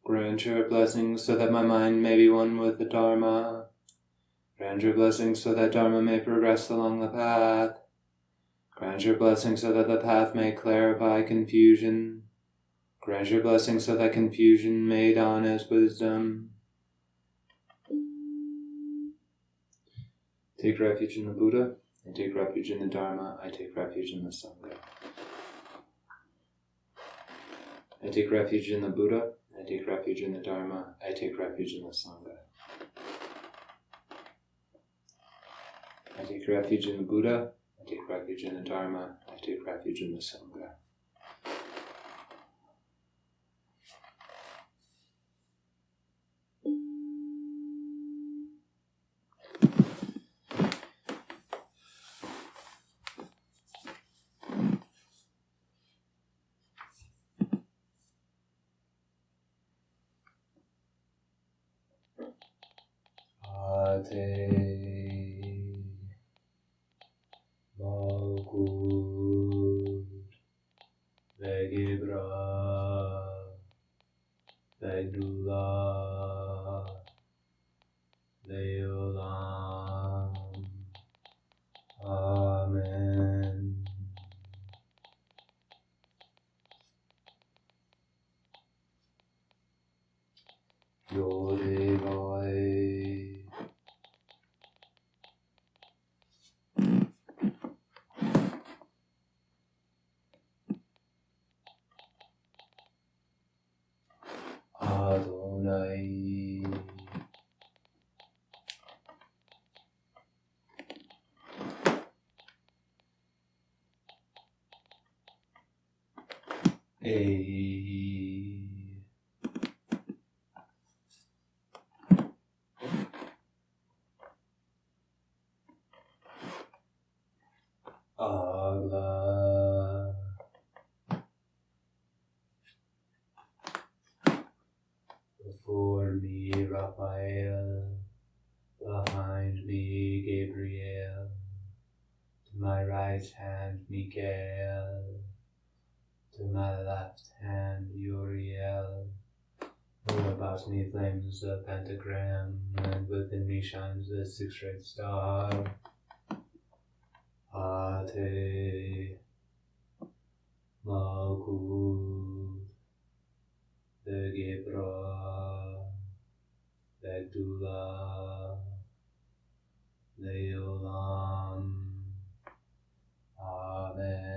Grant your blessings so that my mind may be one with the Dharma. Grant your blessings so that Dharma may progress along the path. Grant your blessings so that the path may clarify confusion. Grant your blessings so that confusion may dawn as wisdom. Take refuge in the Buddha. I take refuge in the Dharma. I take refuge in the Sangha. I take refuge in the Buddha. I take refuge in the Dharma. I take refuge in the Sangha. I take refuge in the Buddha. I take refuge in the Dharma. I take refuge in the Sangha. Amen. Yodevai. Adonai. Agla. Before me, Raphael. Behind me, Gabriel. To my right hand, Michael. To my left hand, Uriel. All about me flames the pentagram, and within me shines the six-red star. Ate Malkut Begebra Begdula Leolam. Amen.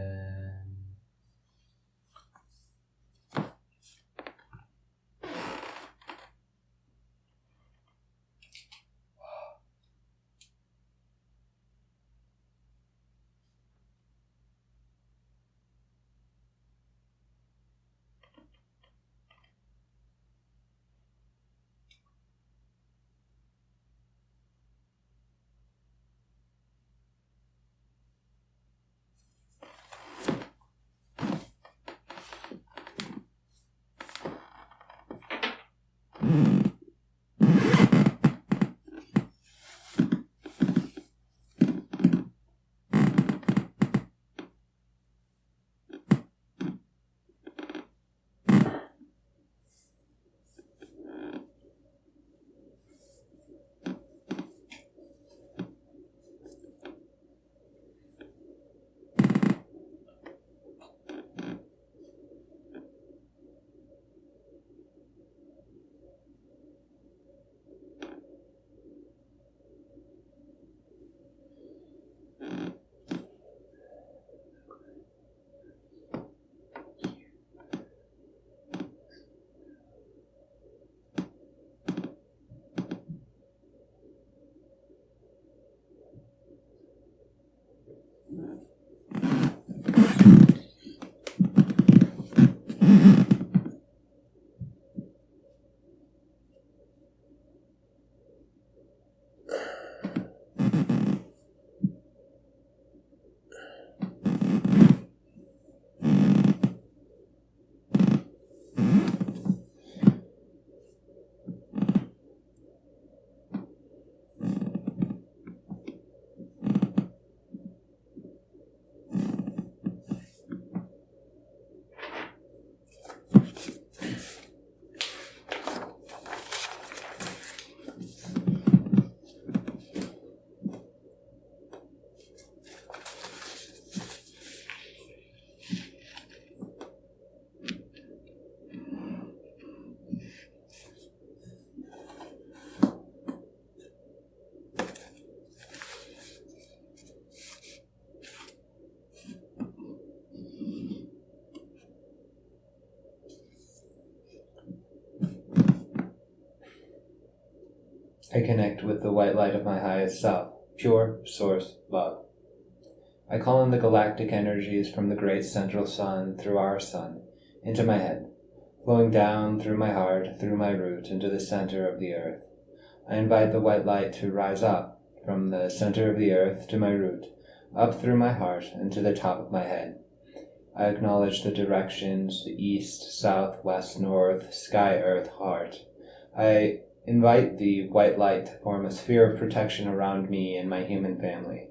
I connect with the white light of my highest self, pure source love. I call in the galactic energies from the great central sun through our sun into my head, flowing down through my heart, through my root, into the center of the earth. I invite the white light to rise up from the center of the earth to my root, up through my heart and to the top of my head. I acknowledge the directions, the east, south, west, north, sky, earth, heart. I invite the white light to form a sphere of protection around me and my human family.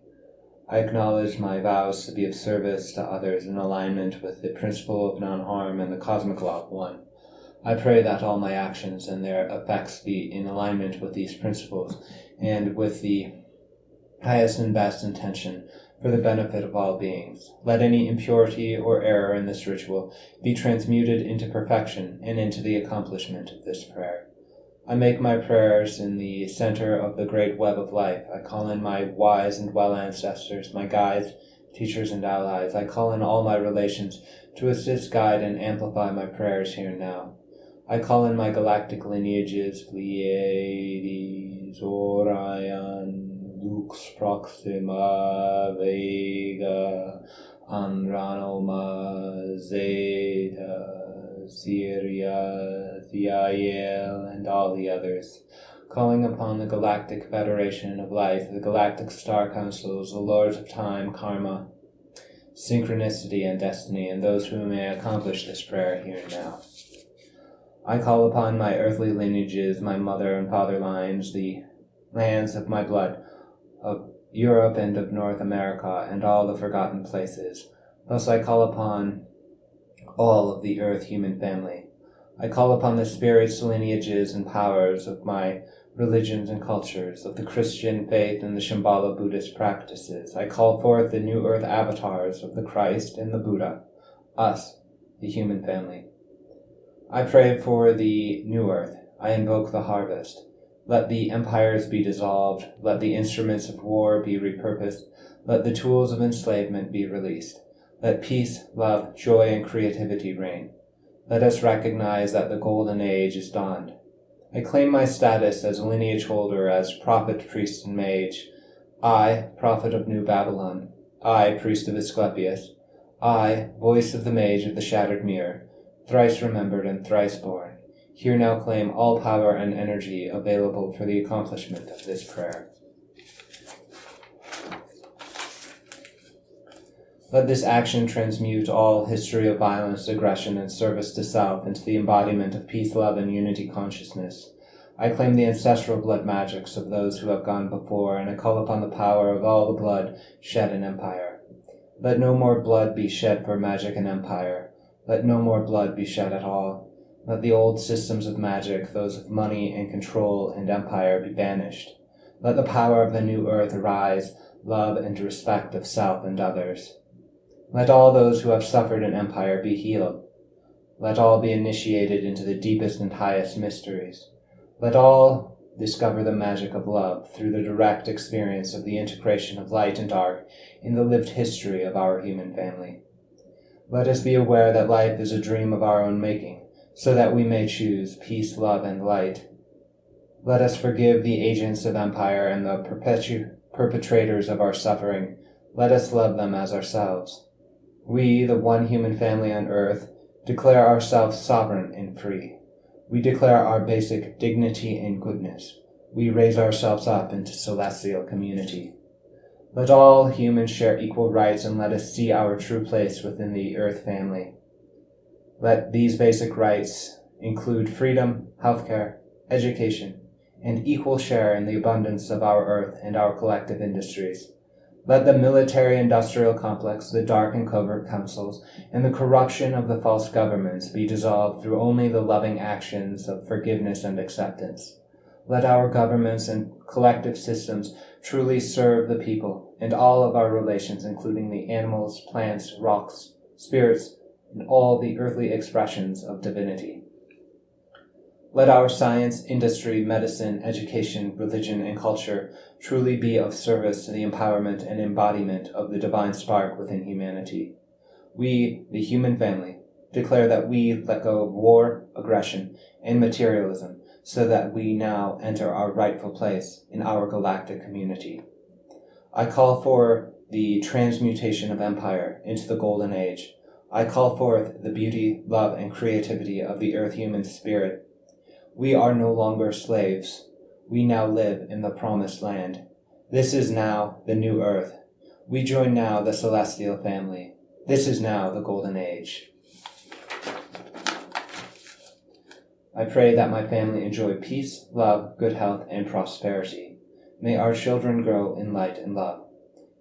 I acknowledge my vows to be of service to others in alignment with the principle of non-harm and the cosmic law of one. I pray that all my actions and their effects be in alignment with these principles and with the highest and best intention for the benefit of all beings. Let any impurity or error in this ritual be transmuted into perfection and into the accomplishment of this prayer. I make my prayers in the center of the great web of life. I call in my wise and well ancestors, my guides, teachers, and allies. I call in all my relations to assist, guide, and amplify my prayers here and now. I call in my galactic lineages, Pleiades, Orion, Lux Proxima, Vega, Andromeda, Zeta, Sirius, Yahyel, and all the others, calling upon the Galactic Federation of Light, the Galactic Star Councils, the Lords of Time, Karma, Synchronicity, and Destiny, and those who may accomplish this prayer here and now. I call upon my earthly lineages, my mother and father lines, the lands of my blood, of Europe and of North America, and all the forgotten places. Thus I call upon all of the earth human family. I call upon the spirits, lineages, and powers of my religions and cultures, of the Christian faith and the Shambhala Buddhist practices. I call forth the new earth avatars of the Christ and the Buddha, us, the human family. I pray for the new earth. I invoke the harvest. Let the empires be dissolved. Let the instruments of war be repurposed. Let the tools of enslavement be released. Let peace, love, joy, and creativity reign. Let us recognize that the golden age is dawned. I claim my status as lineage holder, as prophet, priest, and mage. I, prophet of New Babylon. I, priest of Asclepius. I, voice of the mage of the shattered mirror, thrice remembered and thrice born. Here now claim all power and energy available for the accomplishment of this prayer. Let this action transmute all history of violence, aggression, and service to self into the embodiment of peace, love, and unity consciousness. I claim the ancestral blood magics of those who have gone before, and I call upon the power of all the blood shed in empire. Let no more blood be shed for magic and empire. Let no more blood be shed at all. Let the old systems of magic, those of money and control and empire, be banished. Let the power of the new earth arise, love and respect of self and others. Let all those who have suffered in empire be healed. Let all be initiated into the deepest and highest mysteries. Let all discover the magic of love through the direct experience of the integration of light and dark in the lived history of our human family. Let us be aware that life is a dream of our own making, so that we may choose peace, love, and light. Let us forgive the agents of empire and the perpetrators of our suffering. Let us love them as ourselves. We, the one human family on earth, declare ourselves sovereign and free. We declare our basic dignity and goodness. We raise ourselves up into celestial community. Let all humans share equal rights, and let us see our true place within the earth family. Let these basic rights include freedom, healthcare, education, and equal share in the abundance of our earth and our collective industries. Let the military-industrial complex, the dark and covert councils, and the corruption of the false governments be dissolved through only the loving actions of forgiveness and acceptance. Let our governments and collective systems truly serve the people and all of our relations, including the animals, plants, rocks, spirits, and all the earthly expressions of divinity. Let our science, industry, medicine, education, religion, and culture truly be of service to the empowerment and embodiment of the divine spark within humanity. We, the human family, declare that we let go of war, aggression, and materialism, so that we now enter our rightful place in our galactic community. I call for the transmutation of empire into the golden age. I call forth the beauty, love, and creativity of the earth-human spirit. We are no longer slaves. We now live in the promised land. This is now the new earth. We join now the celestial family. This is now the golden age. I pray that my family enjoy peace, love, good health, and prosperity. May our children grow in light and love.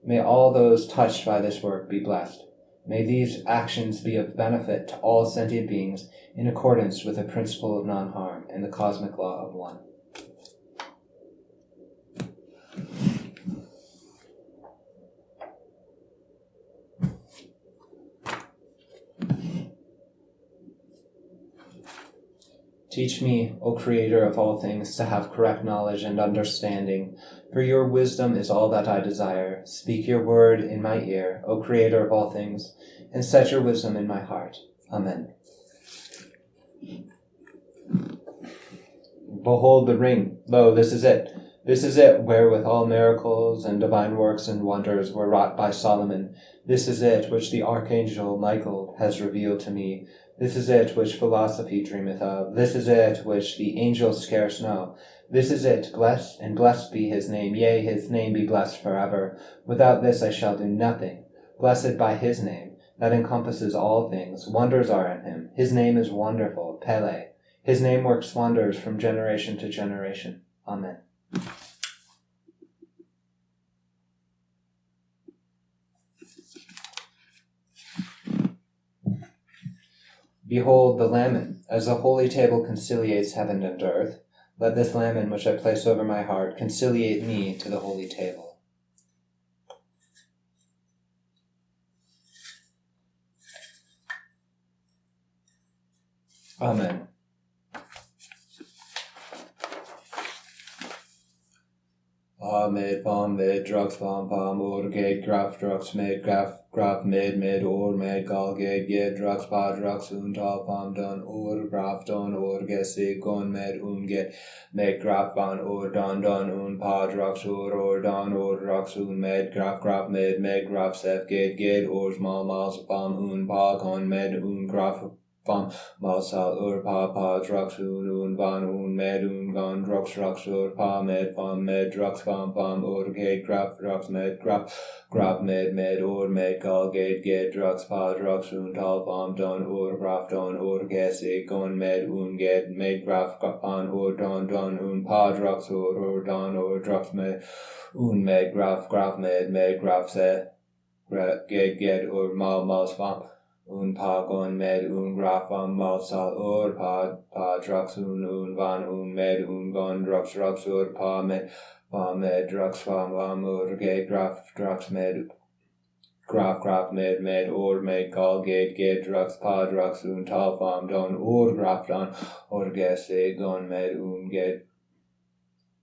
May all those touched by this work be blessed. May these actions be of benefit to all sentient beings in accordance with the principle of non-harm and the cosmic law of one. Teach me, O Creator of all things, to have correct knowledge and understanding, for your wisdom is all that I desire. Speak your word in my ear, O Creator of all things, and set your wisdom in my heart. Amen. Behold the ring. Lo, this is it. This is it, wherewith all miracles and divine works and wonders were wrought by Solomon. This is it, which the archangel Michael has revealed to me. This is it, which philosophy dreameth of. This is it, which the angels scarce know. This is it, blessed, and blessed be his name. Yea, his name be blessed forever. Without this I shall do nothing. Blessed by his name, that encompasses all things. Wonders are in him. His name is wonderful, Pele. His name works wonders from generation to generation. Amen. Behold the Laman, as the holy table conciliates heaven and earth. Let this Laman which I place over my heart conciliate me to the holy table. Amen. Ameth, Ameth, drugs, Pam, Urgate, Graf, drugs, made, Graf, made, or, made, Galgate, get, drugs, Pa, drugs, Tal, Pam, done, or, Graf, done, or, Gesi, gon, made, get, made, Graf, van, or, done, Pa, drugs, or, done, or, drugs, made, Graf, made, Graf, sef, get, or, small, miles, Pam, Pa, gon, made, Graf, Pam, Malsal, Pa, drugs, van, med, gon, drugs, Pa, med, drugs, Pam, gate, graf, drugs, med, graf, med, med, gal, gate, drugs, Pa, drugs, tal, Pam, don, graf, don, gesi, gon, med, get, med, graf, pan, don, Pa, drugs, don, drugs, med, graf, med, graf, se, get, mal, Pam, Pa gon med graf malsal pa drugs van med gon drugs pa med drugs van gate graf drugs med graf med med gal gate drugs pa drugs tal don graf don gese gon med get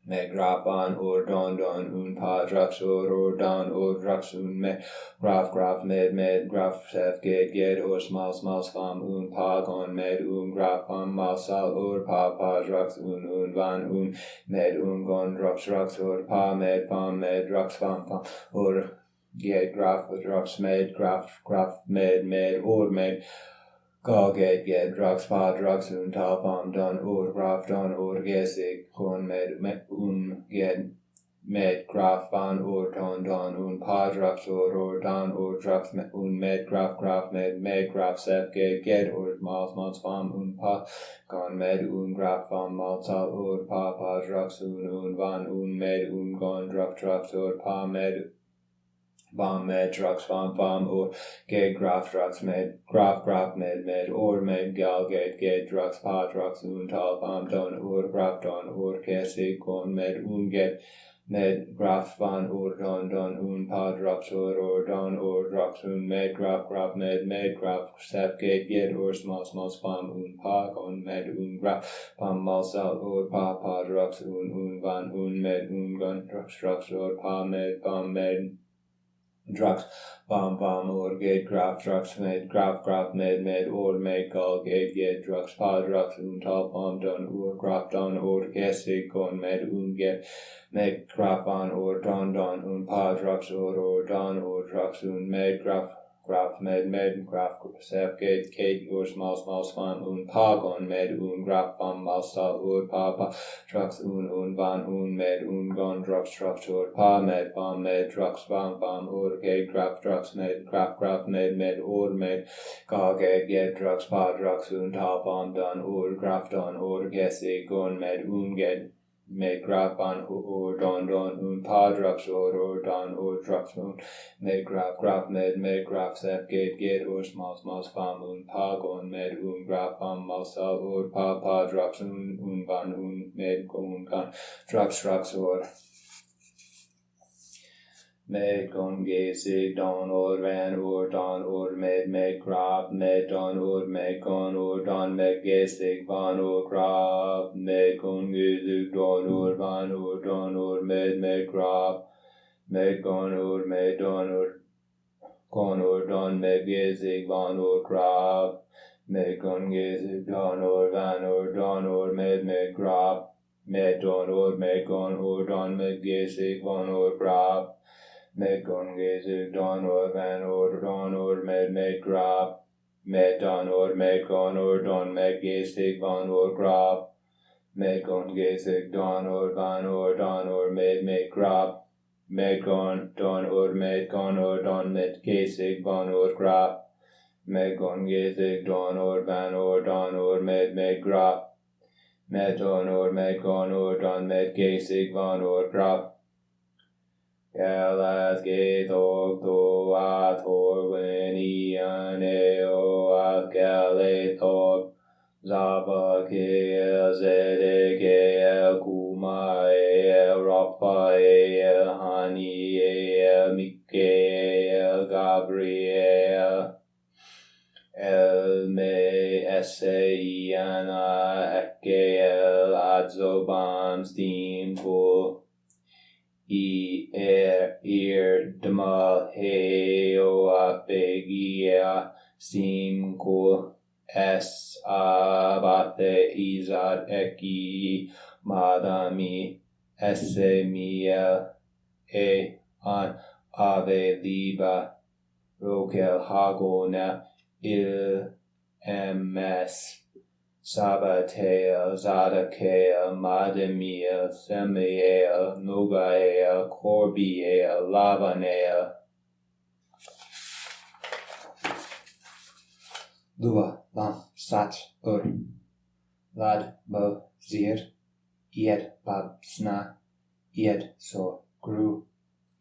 med graf an don pa drugs don drugs med graf med graf sef get smal fam pa gon med graf malsal pa drugs van med gon drugs pa med drugs fam get graf drugs med graf med med Gal get drugs Pa drugs tal Pam don graf don gesi gon med get med graf van don Pa drugs don drugs med graf med graf sef get mals Pam Pa gon med graf malsal pa drugs van med gon drugs Pa med med drugs or gate graf drugs med graf med or med gal gate drugs Pa drugs tal Pam don graf don gesi gon med get med graf van don Pa drugs don drugs med graf med graf sef get small Pam Pa gon med graf Pam malsal pa drugs van med gon drugs Pa med Drux, bam bam, or gate, graph, drux, made, graph, made, or made, call, gate, drux, pa, drux, tal, palm, done, or graph, done, or gesig, gon, get, made, graph, on, or don, pa, drux, or don, or drux, made, graph, made, graph, sef, gate, or small, spam, pa, gon, made, graph, bam, malsa, or pa, drux, van, made, gon, drux, or pa, made, bam, made, drux, bam, or gate, graph, drux, made, graph, made, or made, ga, get, drux, pa, drux, tal, bam, done, or graph, done, or gesig, gon, made, get, made, graph, on, or don, pa, drux, or don, or drux, made, graph, made, graph, sef, gate, or small, spam, pa, gon, made, graph, malsa, or pa, drux, van, made, gon, drux, or made, gon, gesig, don, or van, or don, or made, graph, made, don, or made, gon, or don, made, gesig, van, or graph, made, gon, gesig, don, or van, or don, or made, graph, made, gon, or made, don, or gon, or don, made, gesig, van, or graph, made, gon, gesig, don, or van, or don, or made, graph, made, don, or made, gon, or don, made, gesig, van, or graph, made, gon, gesig, don, or van, or don, or made, graph, made, don, or made, gon, or don, made, gesig, van, or graph, made, gon, gesig, don, or van, or don, or made, graph, made, gon, don, or made, gon, or don, made, gesig, van, or graph, made, gon, gesig, don, or van, or don, or made, graph, made, don, or made, gon, or don, made, gesig, van, or graph, Galas Gathog to Athor Winian Eo Athgalethog Zaba Kael Zedek Kuma Rapa Hani Mikael Gabriel Elme Essayana Ekel Adzobam Steam Ko Dama Heo Apegia Simko S Abate Izad Eki Madami Esse Miel An Ave Liba Rokel Hagona Il MS Sabatel, Zadakael, Madamiel, Semiel, Nugael, Corbiel, Lavanael, Lua, Lam, Sat, Ur, Lad, Bo, Zir, Ied, Bab, Sna, Ied, So, Gru,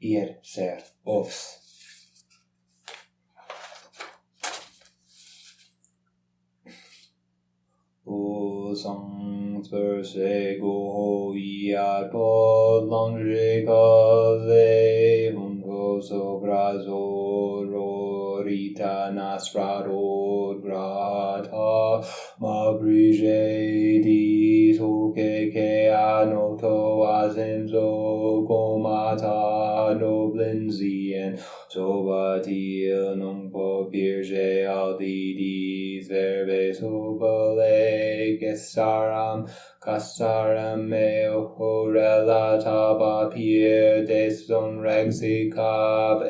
Ied, Ser, Ofs. O songs per se go iad pod longe cause ungo sobrazor rita nasrador grata ma brige di soke ke anoto azenzo comata noblinzien sobatil non po virge aldidis verbe sobale gesaram casaram meo relata papier deson rexicab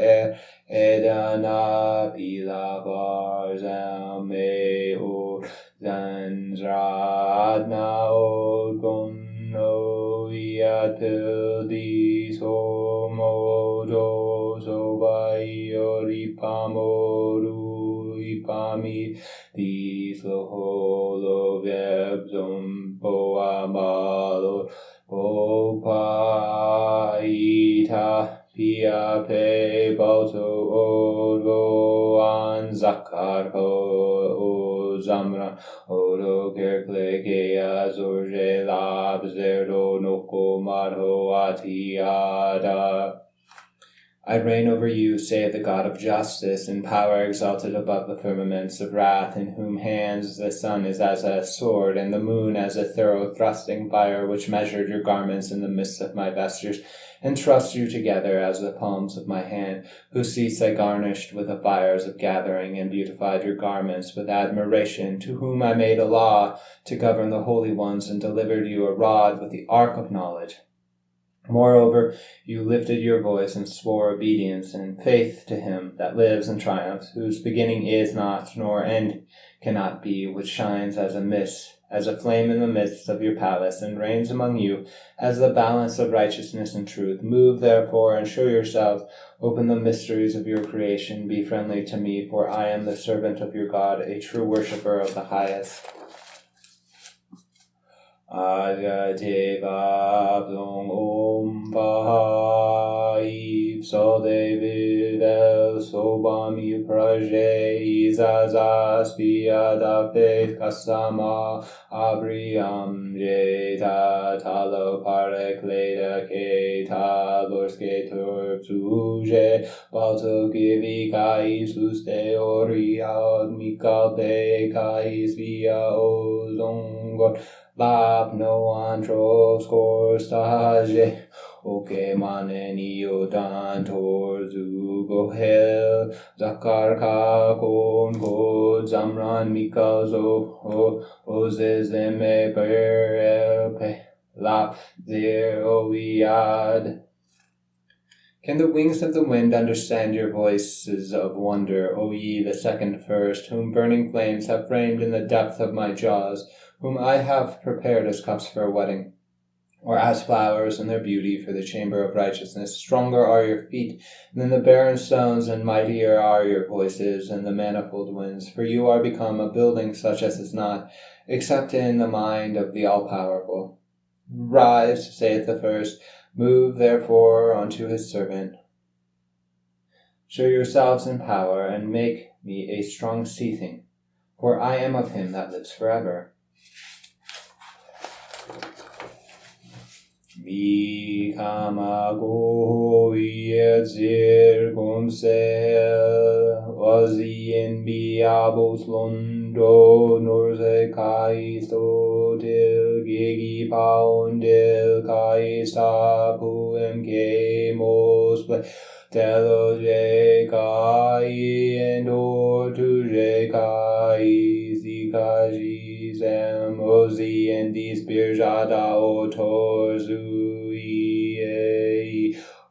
edana pila barzam meo zanzradna ogono iat pildis homodo sobaio ripamoru ipami dis loholo vebzum poamalo opa ita pia pe balto odo an zakar o zamra odo kerkle ke azorje lab zerdo noko marho atiada I reign over you, saith the God of justice, in power exalted above the firmaments of wrath, in whom hands the sun is as a sword, and the moon as a thorough thrusting fire, which measured your garments in the midst of my vestures, and thrust you together as the palms of my hand, whose seats I garnished with the fires of gathering, and beautified your garments with admiration, to whom I made a law to govern the holy ones, and delivered you a rod with the ark of knowledge. Moreover, you lifted your voice and swore obedience and faith to him that lives and triumphs, whose beginning is not, nor end cannot be, which shines as a mist, as a flame in the midst of your palace, and reigns among you as the balance of righteousness and truth. Move, therefore, and show yourselves. Open the mysteries of your creation. Be friendly to me, for I am the servant of your God, a true worshipper of the highest. Adyateva Plong Om Pahai Sodevivel Sobami Praje Izazas Piadape Kasama Abriam Jeta Talo Parekleda Keta Lorske Turzuje Balto Givi Kais Uste Oriad Mikalpe Kais Via Ozongon Lab no antro score stage, oke maneni odan torzu gohel, zakarka kon god zamran mikazo, ozes me per elpe, lap zero viad. Can the wings of the wind understand your voices of wonder, O ye the second first, whom burning flames have framed in the depth of my jaws, whom I have prepared as cups for a wedding, or as flowers in their beauty for the chamber of righteousness? Stronger are your feet than the barren stones, and mightier are your voices than the manifold winds, for you are become a building such as is not, except in the mind of the all-powerful. Rise, saith the first, move therefore unto his servant. Show yourselves in power, and make me a strong sea thing, for I am of him that lives forever. Mi kamago yedzir gomsel ozien biabos londo norze kaisto til gigi paundel kaista puem kemos telo je kai endor tu je kai zikaji zem ozien dis birjada otorzu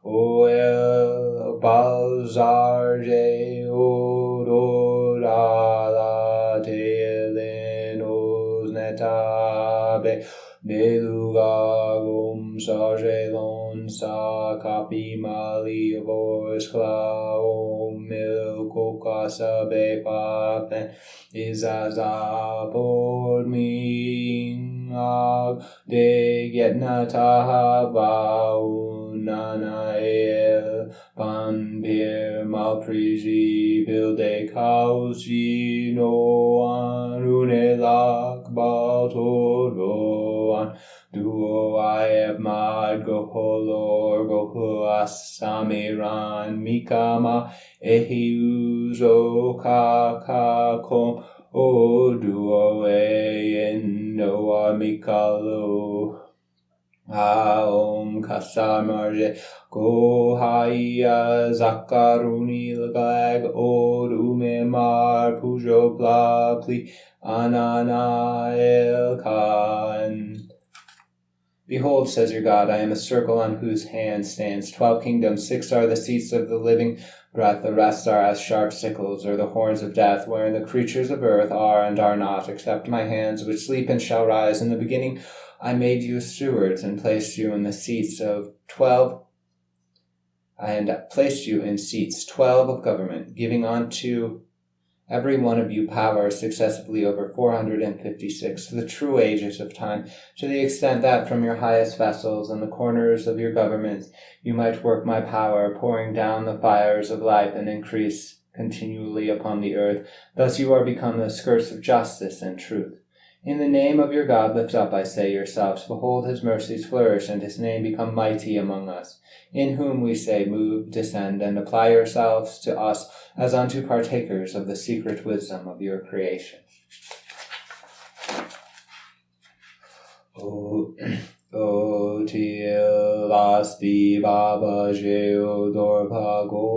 Oel Balzarje Odorala Telenos Netabe Nelugagum Sargelon Sa Capi Mali Vorskla Omil Kokasabe Papen Izaza Podming De Getnataha Vaunanael Panpir Malpriji Bilde Kausi Noan Runelak Baltoroan Duo Aeb Mad Goholor Gohuasamiran Mikama Ehiuzo Kakakom O duo en noa mikalo Aom kasamarje Go haya zakaruni lagag Odume mar pujo plapli Anana el kan. Behold, says your God, I am a circle on whose hand stands 12 kingdoms. 6 are the seats of the living breath. The rest are as sharp sickles, or the horns of death, wherein the creatures of earth are and are not, except my hands, which sleep and shall rise. In the beginning I made you stewards, and placed you in the seats of 12, and placed you in seats 12 of government, giving unto every one of you power successively over 456, the true ages of time, to the extent that from your highest vessels and the corners of your governments you might work my power, pouring down the fires of life and increase continually upon the earth. Thus you are become the skirts of justice and truth. In the name of your God lift up, I say, yourselves. Behold, his mercies flourish, and his name become mighty among us. In whom we say, move, descend, and apply yourselves to us as unto partakers of the secret wisdom of your creation. O til asti baba jeo dorpago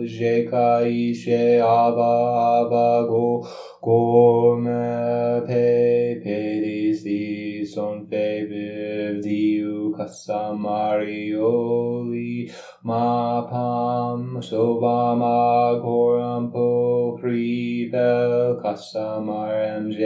je kai she aba go gorme pe pedisi son fe diu kasamarioli ma pam soba ma goram po pribel kasamar mj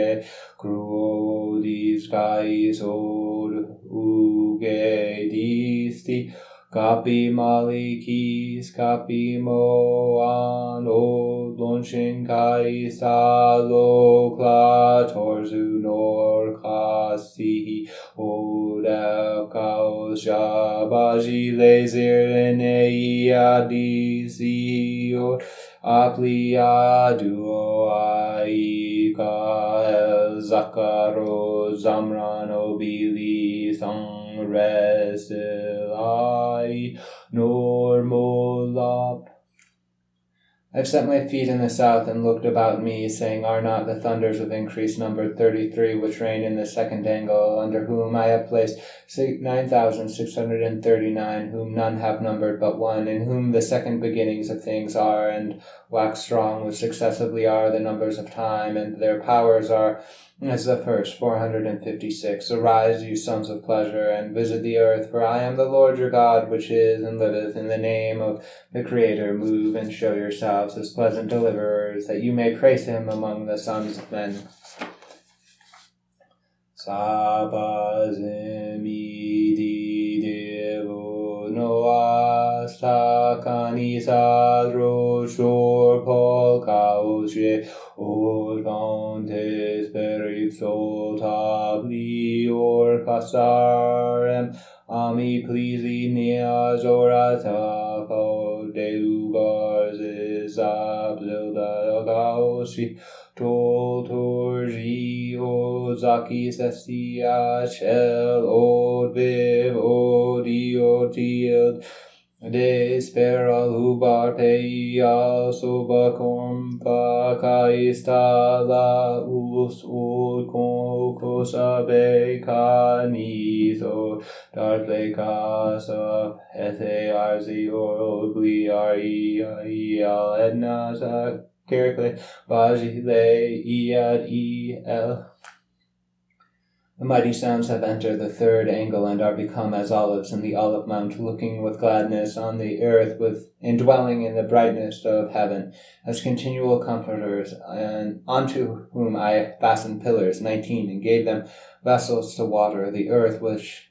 cruo dis guys od uge disti kapi malikis kapi moan od launching kai salo klatorzu nor kasi od kaos jabaji laser neadisi od aplia duo aika zakaro zamran obili sangresilai normolap. I've set my feet in the south and looked about me, saying, are not the thunders of increased numbered 33 which reign in the second angle, under whom I have placed 9,639, whom none have numbered but one, in whom the second beginnings of things are, and wax strong, which successively are the numbers of time, and their powers are as the first 456. Arise, you sons of pleasure, and visit the earth, for I am the Lord your God, which is and liveth. In the name of the Creator, move and show yourselves as pleasant deliverers, that you may praise him among the sons of men. Sabazimidi devo noa sakani sadro shor pol kaoshe organtes peripso tabli or kasarem ami plisi nias orata ko de lugar zizabzilda gaoshi tol torji o zaki sesia chel od viv odi otild desperal hubar peia soba cormpa caista la us od cosa be caniso dartle casa ethe arzi or ogli al edna sa Kerkle Bajile Iad El. The mighty sounds have entered the third angle and are become as olives in the olive mount, looking with gladness on the earth, with indwelling in the brightness of heaven, as continual comforters, and unto whom I fastened pillars 19, and gave them vessels to water the earth, which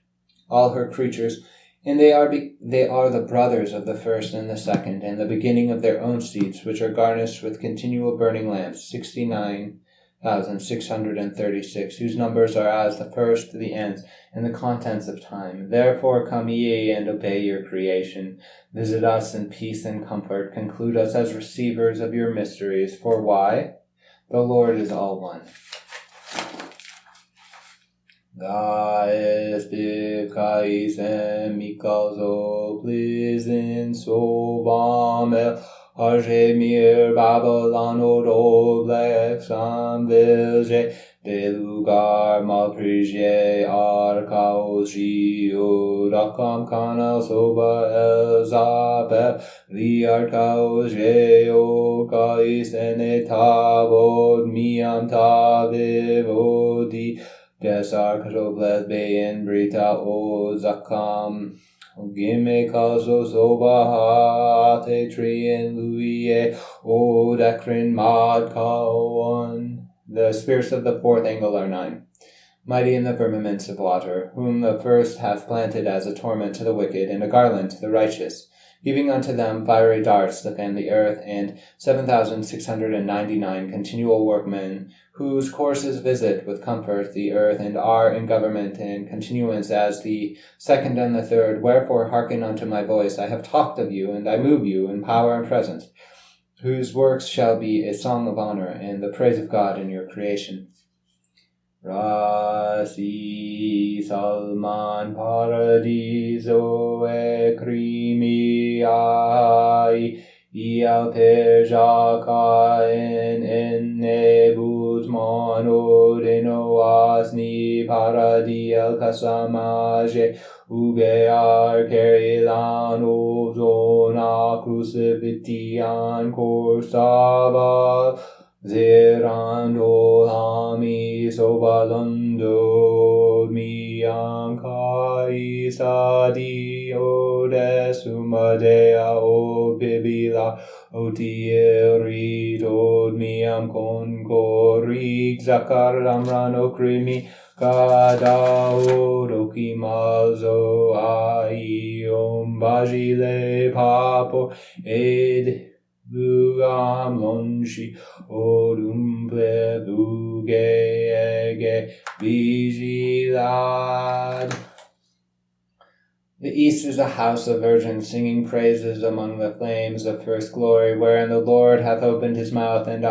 all her creatures. And they are the brothers of the first and the second, and the beginning of their own seats, which are garnished with continual burning lamps, 69,636, whose numbers are as the first to the ends, and the contents of time. Therefore come ye and obey your creation. Visit us in peace and comfort. Conclude us as receivers of your mysteries. For why? The Lord is all one. Gaestiv kaisen mikazo plizin sobamel Arjemir Babylon Odoblex Amvilje de lugar malprije arkaoji odakam kanal soba elzabe liarkaoje o kais enetavod miam tavivodi Desar karobleth bein brita o zakam Gime kazo soba te trien luie o dekrin mad kaon. The spirits of the fourth angle are 9. Mighty in the firmaments of water, whom the first hath planted as a torment to the wicked, and a garland to the righteous, giving unto them fiery darts to fan the earth, and 7,699 continual workmen, whose courses visit with comfort the earth, and are in government and continuance as the second and the third. Wherefore hearken unto my voice. I have talked of you, and I move you in power and presence, whose works shall be a song of honor, and the praise of God in your creation. Rasi Salman Paradiso e Crimi ai Ialter Jaka en nebut monodeno asni paradiel kasamaje ugear kerilan ozona crucifitian corsava zerando hami sobalando miam kai sadi ode sumadea o bibila otieri tod miam concorig zakaram rano krimi kada odoki malzo aiom bagile papo ed Lugam lonshi odumple buge ege vigilad. The east is a house of virgins singing praises among the flames of first glory, wherein the Lord hath opened his mouth, and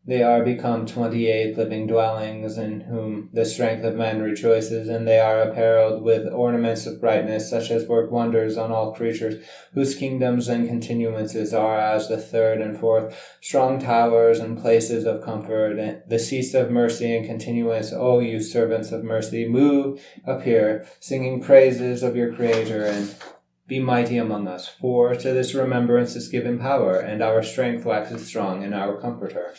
they are become 28 living dwellings, in whom the strength of men rejoices, and they are apparelled with ornaments of brightness, such as work wonders on all creatures, whose kingdoms and continuances are as the third and fourth, strong towers and places of comfort, and the seats of mercy and continuance. O you servants of mercy, move up here, singing praises of your Creator, and be mighty among us, for to this remembrance is given power, and our strength waxes strong in our Comforter.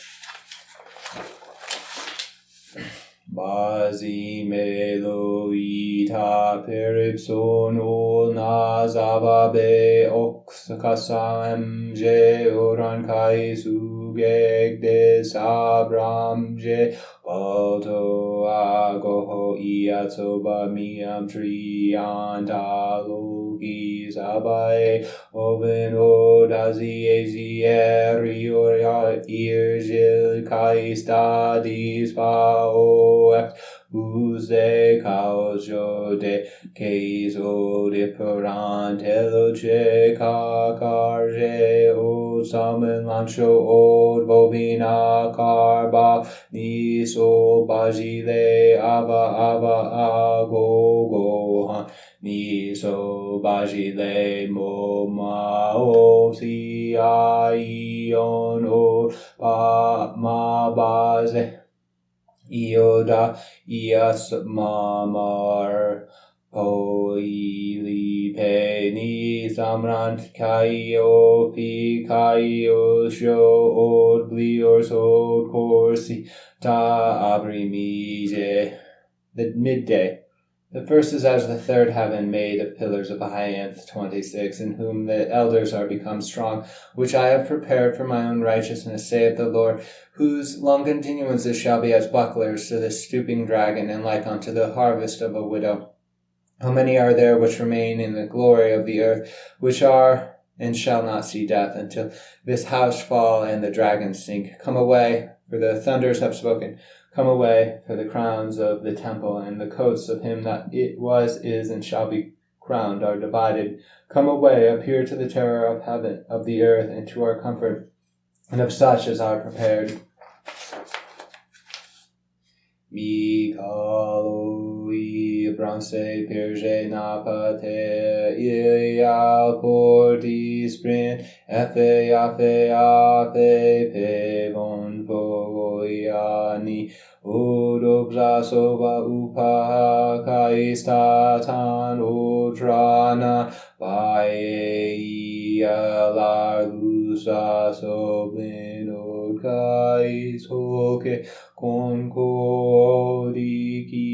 Bazi melo ita peripson ol nazava be oxakasam je oran kai sugek de sabram je balto agoho iatsoba miam triantalogi sabae oven odazi ezieri oria irgil kai stadis pao Use causo de queso de parantelo che cacarge o samen lancho od bovina carba niso bagile aba agogo niso bagile moma o si aion o ma base Ioda ias mamar poili peni samrant kaio fi kaio sho od bliors od corsi ta abrimige. The midday. The first is as the third heaven made of pillars of a hyacinth 26, in whom the elders are become strong, which I have prepared for my own righteousness, saith the Lord, whose long continuances shall be as bucklers to the stooping dragon, and like unto the harvest of a widow. How many are there which remain in the glory of the earth, which are and shall not see death, until this house fall and the dragons sink? Come away, for the thunders have spoken. Come away, for the crowns of the temple and the coats of him that it was, is, and shall be crowned are divided. Come away, appear to the terror of heaven, of the earth, and to our comfort, and of such as are prepared. Mikalo bronze perge napate Yahyel porti sprint Efe pevon voyani Odobra soba upaha kaistatan otrana Bae alar lusa soblino kais hoke Concordiki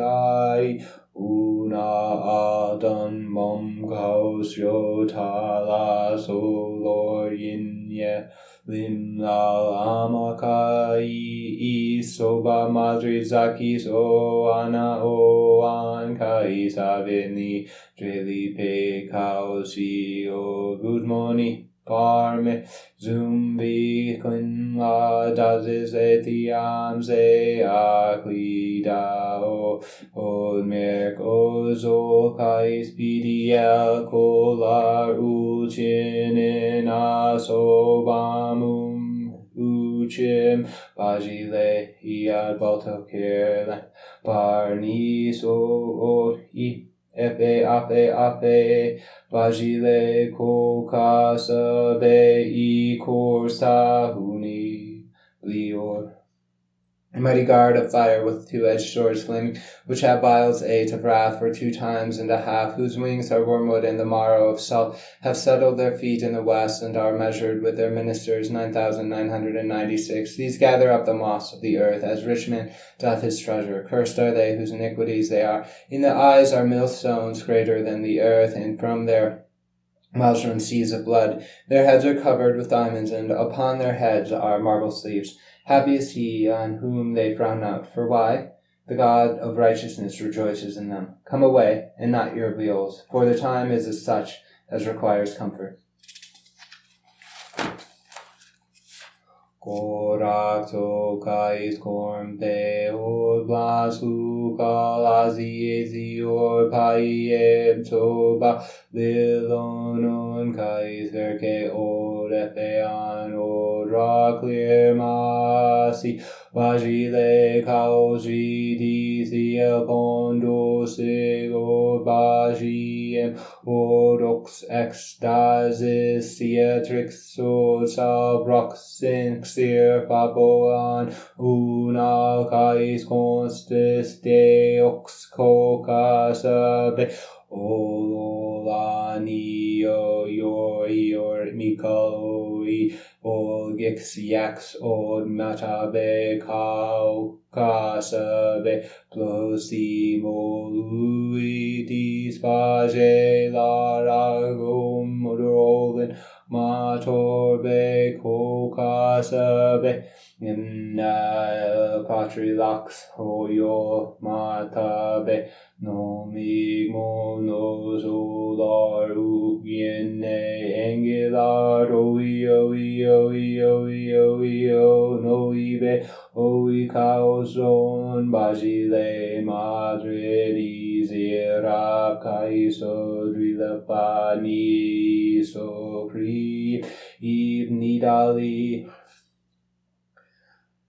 ai una aldan mom kausyo tala solor inye limlal amakai isoba madri zakis o ana o an kai saveni drelipe kausi o good morning Parme zumbi quinla dazis etiam se aclida o merc ozo kais pdiel colar ucinin asobamum Uchim Bajile Iad Balto Kirlan Barni So I Efe Afe Bajile Kokasa Be I Korsa Huni Lior. A mighty guard of fire with 2-edged swords flaming, which have biles 8 of wrath for 2 times and a half, whose wings are wormwood and the marrow of salt, have settled their feet in the west, and are measured with their ministers 9,996. These gather up the moss of the earth, as rich man doth his treasure. Cursed are they whose iniquities they are. In the eyes are millstones greater than the earth, and from their mouths run seas of blood. Their heads are covered with diamonds, and upon their heads are marble sleeves. Happy is he on whom they frown not. For why? The God of righteousness rejoices in them. Come away, and not your wheels, for the time is as such as requires comfort. Korakto kais korm peor blasu kalazi ezior paiem toba lilonon kais verke or efean or clear masi Bajile kauji dizia pondo sigor bajiem odox extasis theatrix so sabroxin xir faboan unal kais constis deox cocasabe olani yor mikaloi Olgix yax od matabe kau kasabe plosi molui dispaje laragum rodolin matorbe kokasabe nimna patrilax hoyo matabe nomigmo nozolar ugiene engilar no ibe oi caoson bajile madre di zera caiso drilapani so pri ibnidali.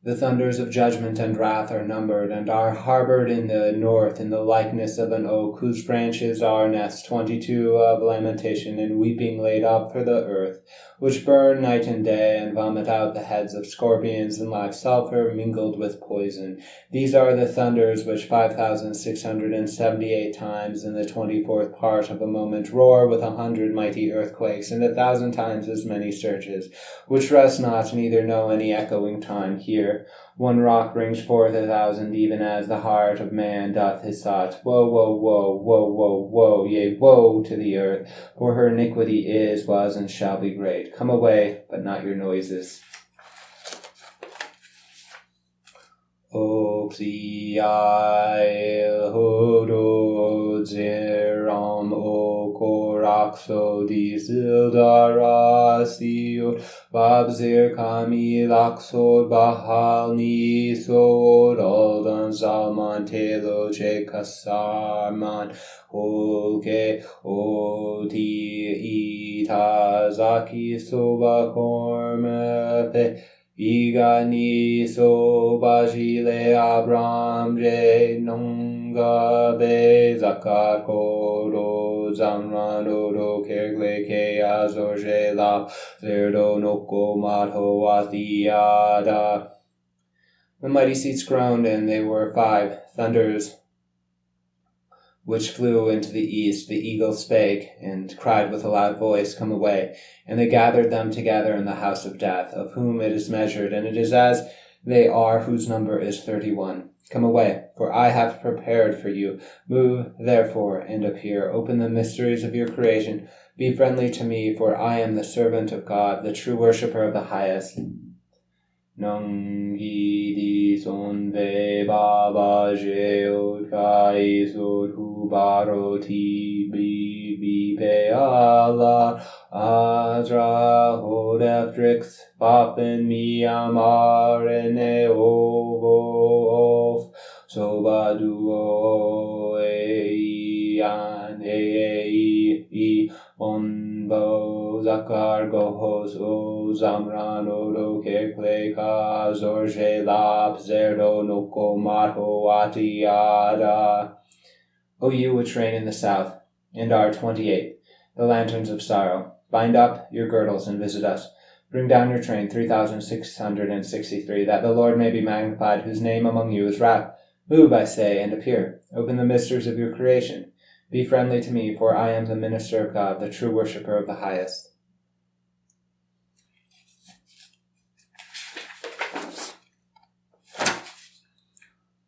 The thunders of judgment and wrath are numbered, and are harbored in the north in the likeness of an oak, whose branches are nests 22 of lamentation and weeping laid up for the earth, which burn night and day, and vomit out the heads of scorpions and live sulphur mingled with poison. These are the thunders which 5,678 times in the 24th part of a moment roar with 100 mighty earthquakes, and 1,000 times as many surges, which rest not, neither know any echoing time. Here one rock brings forth 1,000, even as the heart of man doth his thoughts. Woe, woe, woe, woe, woe, woe, yea, woe to the earth, for her iniquity is, was, and shall be great. Come away, but not your noises. Oxi Yahyel Hodod Zeram Okoraxo Disildarasio Babzir Kami Laxod Bahal Nisod Aldan Zalman Telo Chekasarman Holke Oti Itazaki Soba Kormepe Igani so bajile Abram je nonga be zakar koro zamran odo kergle ke azor je la zerdo noko matho athiada. The mighty seats groaned, and they were 5 thunders which flew into the east. The eagle spake, and cried with a loud voice, Come away. And they gathered them together in the house of death, of whom it is measured, and it is as they are whose number is 31. Come away, for I have prepared for you. Move, therefore, and appear. Open the mysteries of your creation. Be friendly to me, for I am the servant of God, the true worshipper of the highest. Nangi di son ve baba jeod kai sod hubaroti bi pe ala adra hodeftrix papen mi amarene ovo soba duo e an e bonbo zakar gohos o zamran odo kekle ka zorje lap zerdo noko mato atiada. O you which reign in the south, and are 28, the lanterns of sorrow, bind up your girdles and visit us. Bring down your train 3,663, that the Lord may be magnified, whose name among you is Ra. Move, I say, and appear. Open the mysteries of your creation. Be friendly to me, for I am the minister of God, the true worshipper of the highest.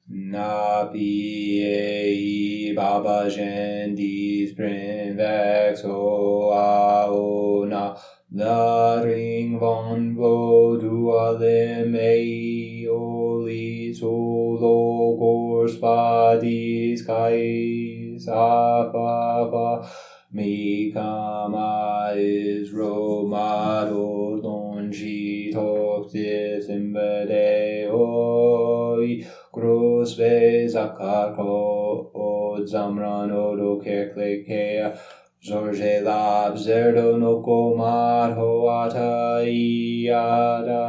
Na pi baba jendi spring vex o a o na la ring von vo dualem e oli solo gors padis kai sa fa fa mi kama is romado donji toxis imbede oi Gros ve zakako o zamran odo kerklekea zorje lab zerdo noko madho ataiada.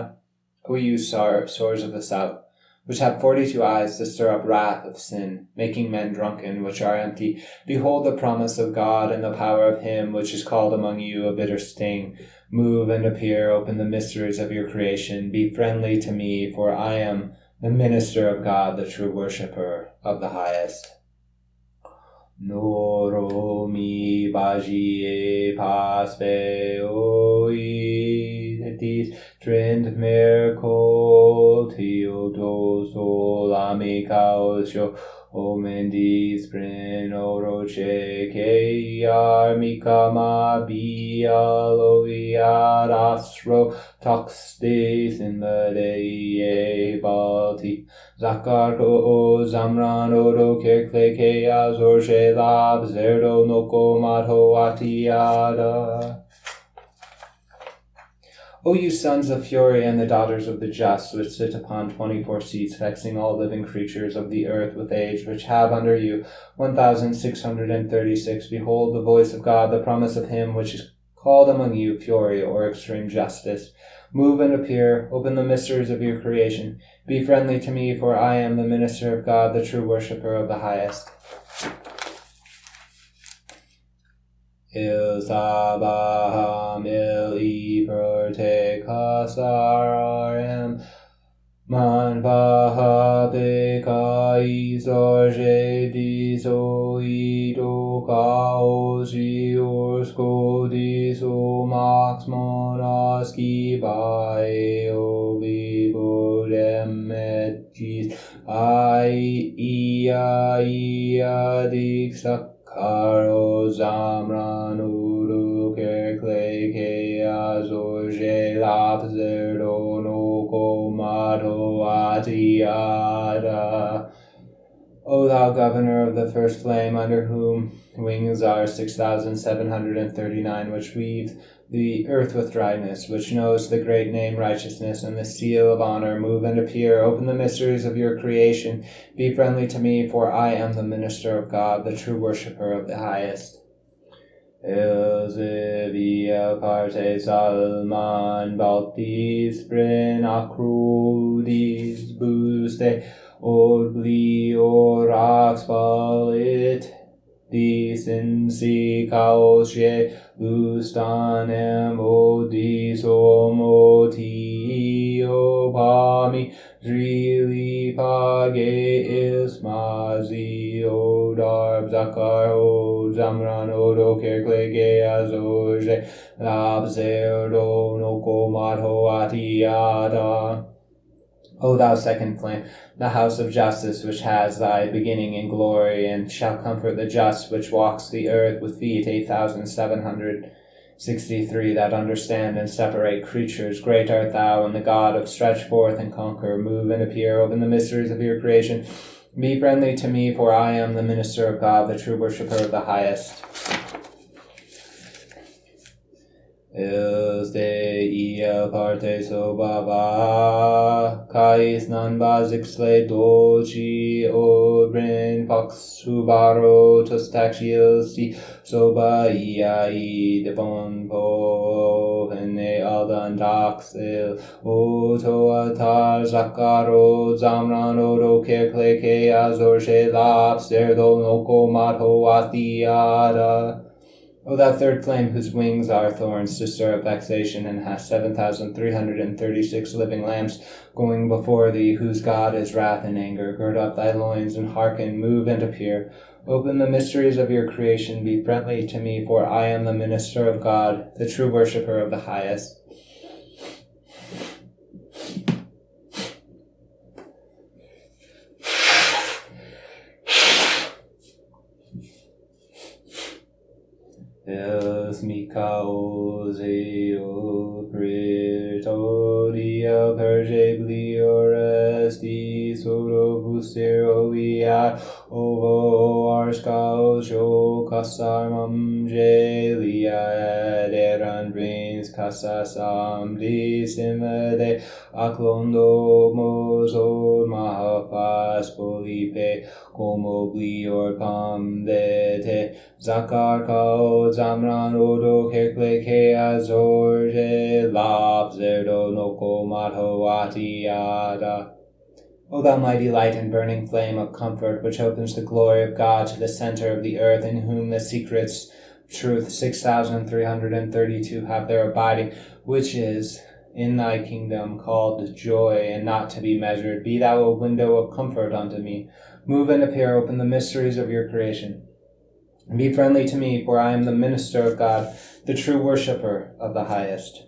O you swords of the south, which have 42 eyes to stir up wrath of sin, making men drunken, which are empty, behold the promise of God and the power of him which is called among you a bitter sting. Move and appear, open the mysteries of your creation, be friendly to me, for I am the minister of God, the true worshipper of the highest. Noro mi bagie paspe oi dis trend mercol tiodos olamikaosio omendis pren oroche ke armikama bialoviad astro toxtis in the day balti zakar o zamran odo kerkle ke azorje lab zerdo noko mato atiada. O you sons of fury and the daughters of the just, which sit upon 24 seats, vexing all living creatures of the earth with age, which have under you 1,636, behold the voice of God, the promise of him which is called among you fury or extreme justice. Move and appear, open the mysteries of your creation. Be friendly to me, for I am the minister of God, the true worshipper of the highest. Il sabaham il iperte kasararem man vahape kai sorge disoido kaosi orsko diso max monaski bae ovivo demegis ai ia dixak Karo zamran uru kerkle ke azorje lap zerdo noko mato atiada. O thou governor of the first flame, under whom wings are 6,739, which weave the earth with dryness, which knows the great name righteousness and the seal of honor, move and appear, open the mysteries of your creation, be friendly to me, for I am the minister of God, the true worshipper of the highest. Elzevia parte salman baltis pren acrudis buste Obli orax palit disinsi caosje bustanem odis omoti opami drili page ismazi odarb zakar o zamran odo kerklege azorje labzerdo noko mato atiada. O thou second flame, the house of justice, which has thy beginning in glory, and shall comfort the just, which walks the earth with feet 8,763, that understand and separate creatures. Great art thou, and the God of stretch forth and conquer, move and appear, open the mysteries of your creation. Be friendly to me, for I am the minister of God, the true worshipper of the highest. Ils de ia parte sobava, cais non basixle dolci obrin in fox subaro tostaxiel si soba iai de bon po ene aldan daxil o toatar zakaro zamran oro kerkle ke azor she lap serdo noko mato atiada. O thou third flame, whose wings are thorns to stir up vexation, and hast 7,336 living lamps going before thee, whose God is wrath and anger, gird up thy loins, and hearken, move and appear. Open the mysteries of your creation, be friendly to me, for I am the minister of God, the true worshipper of the highest. Els Mikaozeo Pretoria Pergeblioresti Soro Busterolia Ovo Arskaos Kasarmam Jelia Deran Brains Kasasam Disimade Aklondo Mozo Mahafas Polipe Como Blior Pam Dete Zakar Kao Zamran Odo Kerkle Ke Azorje Lap Zerdo Noko Mato Atiada. O thou mighty light and burning flame of comfort, which opens the glory of God to the center of the earth, in whom the secrets, truth, 6,332 have their abiding, which is in thy kingdom called joy, and not to be measured. Be thou a window of comfort unto me. Move and appear, open the mysteries of your creation. And be friendly to me, for I am the minister of God, the true worshipper of the highest.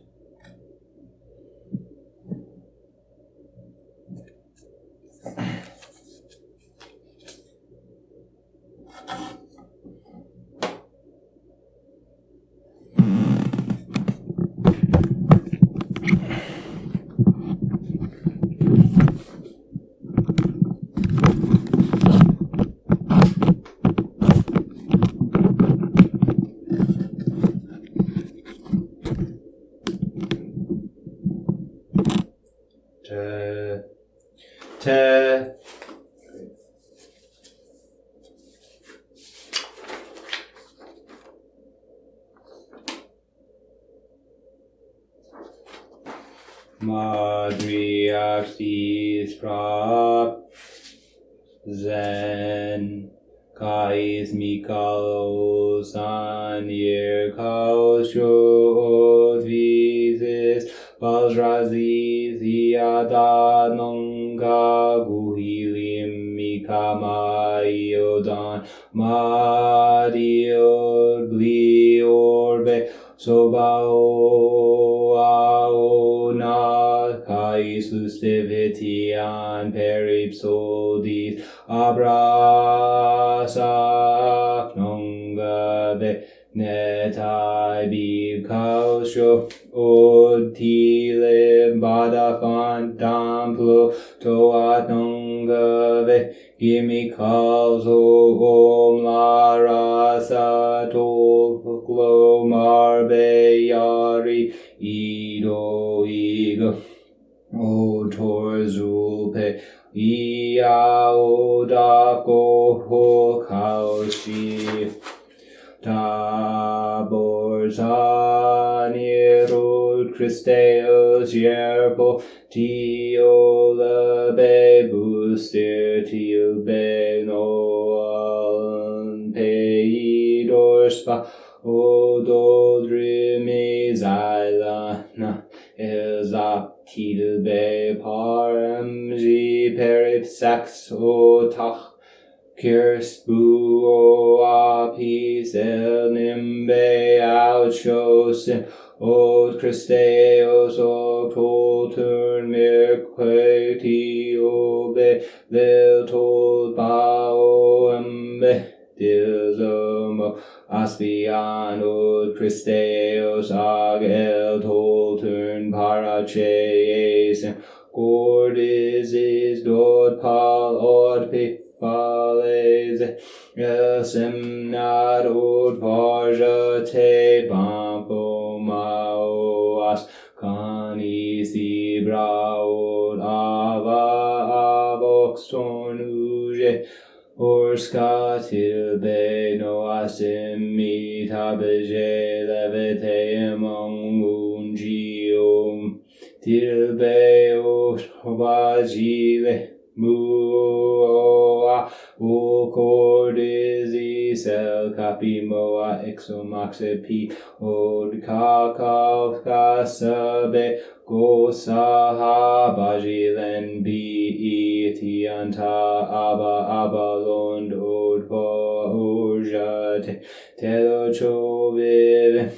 Madriaxis prop ZEN Kais Mikalos Anir Kausho Visis Balrazis Iada Nonga Guhilim Mikama Iodan Madior Bliorbe Sobao Aona Kais Lustivitian Peripsodis Abrasa Nonga Be Netai Bikausho Odile Badafan Damplo Toat Nonga Be Gimme calls Om La Rasa Toklo Marbe Yari Ido Igo O Torzulpe Ia Odako Ho Kaushi Tabor Sanirul Christeos Yerpo Tiola Bebustir Tilbe Noan Peidorspa Odoldrimi Zailana Elzaptilbe Paramji Peripsax Otach Kirsbu o apis el nimbe outchosim od Christeos o toltern mirqueti obe vel tol bao embe dilzomo aspian od Christeos ag el toltern paracheesim gordis is dod pal od pif Fales Semnad od Varja te Bampo Maoas Kanisi Braod Ava Avoxton Uje Orska tilbe no asimi tabeje levete among unjium tilbe osvajile muoa ucordizi sel capimoa exomaxe pi od kakauka sabe Gosaha bajilen bi itianta abalond odva urjate telochove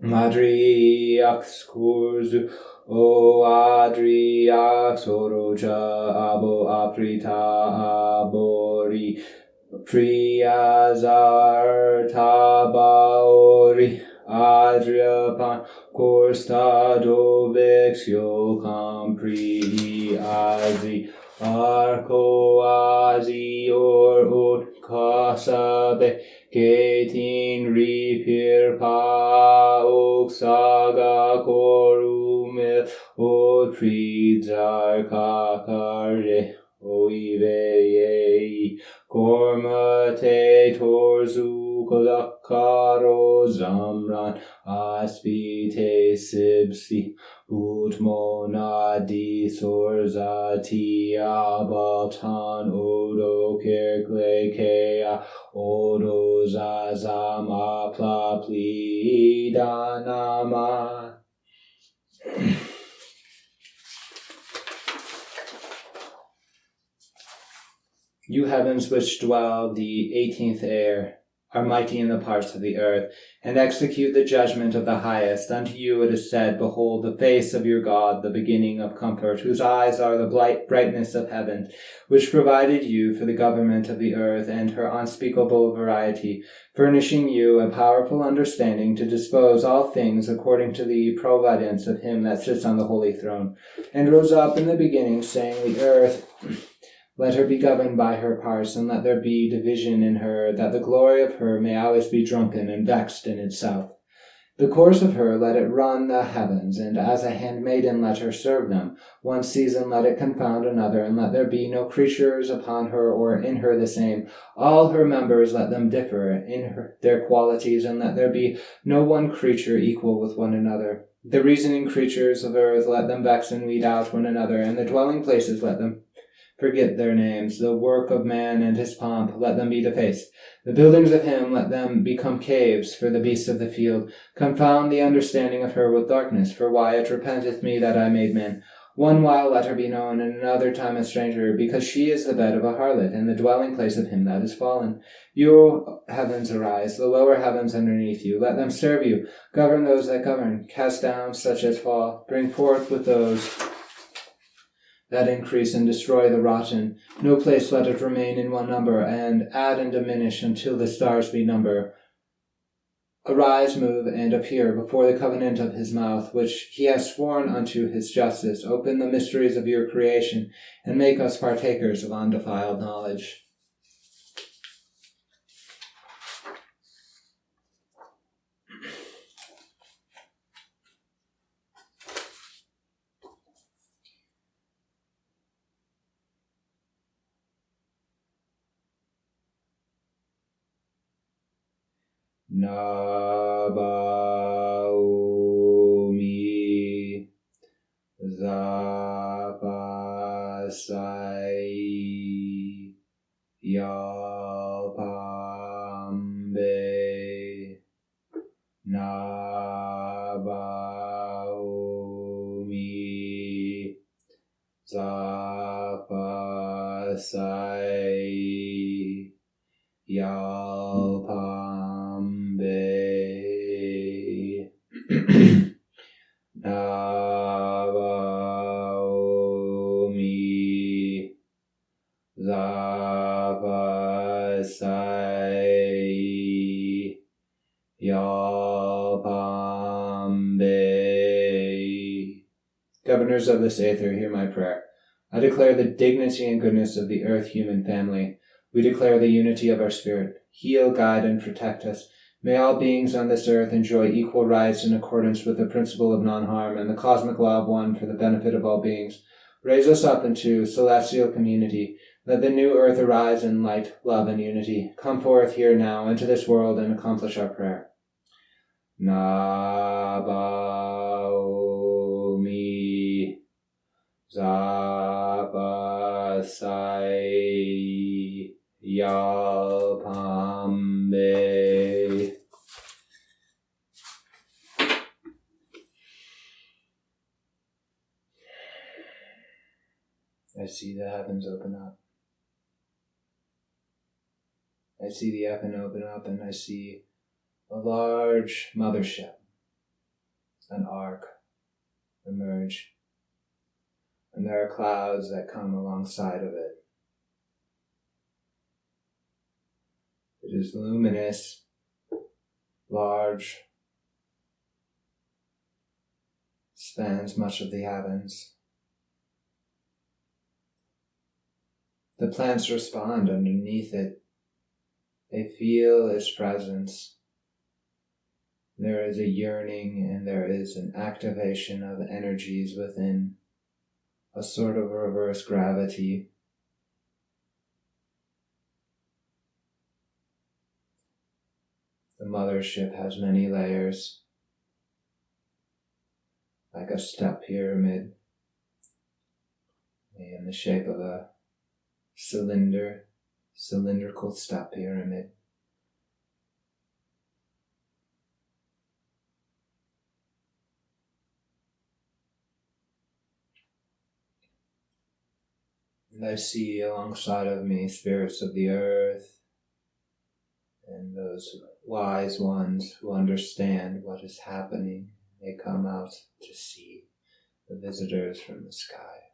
madriax kurzu o adriax oroja abo aprita abori priazar tabaori Adria pan corstado vexio compri azi arco azi or casabe ketin ripir pa oxaga corumil o trizar kakarje oivei cormate torzu Kolakaro zamran aspite sibsi utmonadi sorzati abaltan odo kirklekea odo zazama plapli danama. You heavens which dwell the 18th Aethyr are mighty in the parts of the earth, and execute the judgment of the highest. Unto you it is said, Behold the face of your God, the beginning of comfort, whose eyes are the brightness of heaven, which provided you for the government of the earth and her unspeakable variety, furnishing you a powerful understanding to dispose all things according to the providence of him that sits on the holy throne, and rose up in the beginning, saying, The earth let her be governed by her parts, and let there be division in her, that the glory of her may always be drunken and vexed in itself. The course of her let it run the heavens, and as a handmaiden let her serve them. One season let it confound another, and let there be no creatures upon her or in her the same. All her members let them differ in their qualities, and let there be no one creature equal with one another. The reasoning creatures of earth let them vex and weed out one another, and the dwelling places let them forget their names. The work of man and his pomp, let them be defaced. The buildings of him, let them become caves for the beasts of the field. Confound the understanding of her with darkness, for why it repenteth me that I made men. One while let her be known, and another time a stranger, because she is the bed of a harlot, and the dwelling place of him that is fallen. You heavens arise, the lower heavens underneath you. Let them serve you. Govern those that govern. Cast down such as fall. Bring forth with those that increase and destroy the rotten. No place let it remain in one number, and add and diminish until the stars be number. Arise, move, and appear before the covenant of his mouth, which he has sworn unto his justice. Open the mysteries of your creation, and make us partakers of undefiled knowledge. Nabaumi Zapasai Yalpambe Nabaumi Zapasai Yalpambe Nabaumi Zapasai Yalpambe. Governors of this Aethyr, hear my prayer. I declare the dignity and goodness of the earth-human family. We declare the unity of our spirit. Heal, guide, and protect us. May all beings on this earth enjoy equal rights in accordance with the principle of non-harm and the cosmic law of one for the benefit of all beings. Raise us up into celestial community. Let the new earth arise in light, love, and unity. Come forth here now into this world and accomplish our prayer. Nabaomi Zavasai Yalpambe. I see the heavens open up. I see the heaven open up, and I see a large mothership, an ark, emerge. And there are clouds that come alongside of it. It is luminous, large, spans much of the heavens. The plants respond underneath it. They feel its presence. There is a yearning and there is an activation of energies within, a sort of reverse gravity. The mothership has many layers, like a step pyramid, in the shape of a cylindrical step pyramid. And I see alongside of me spirits of the earth and those wise ones who understand what is happening. They come out to see the visitors from the sky.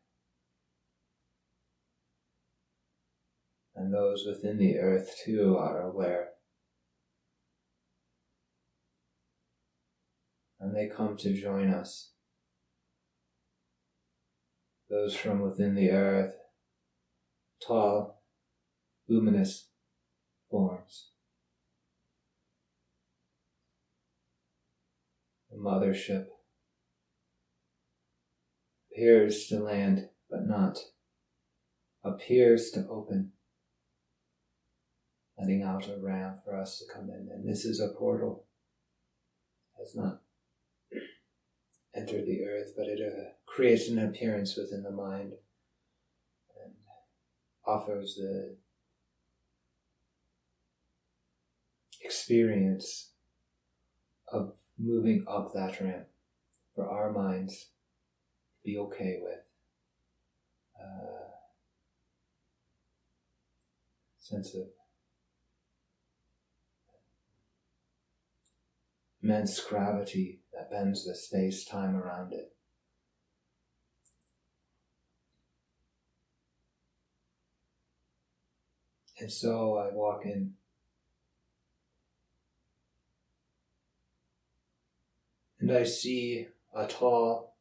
And those within the earth too are aware. And they come to join us. Those from within the earth, tall, luminous forms. The mothership appears to land, but not. Appears to open, letting out a ramp for us to come in. And this is a portal. It has not entered the earth, but it creates an appearance within the mind and offers the experience of moving up that ramp for our minds to be okay with. Sense of immense gravity that bends the space-time around it. And so I walk in. And I see a tall,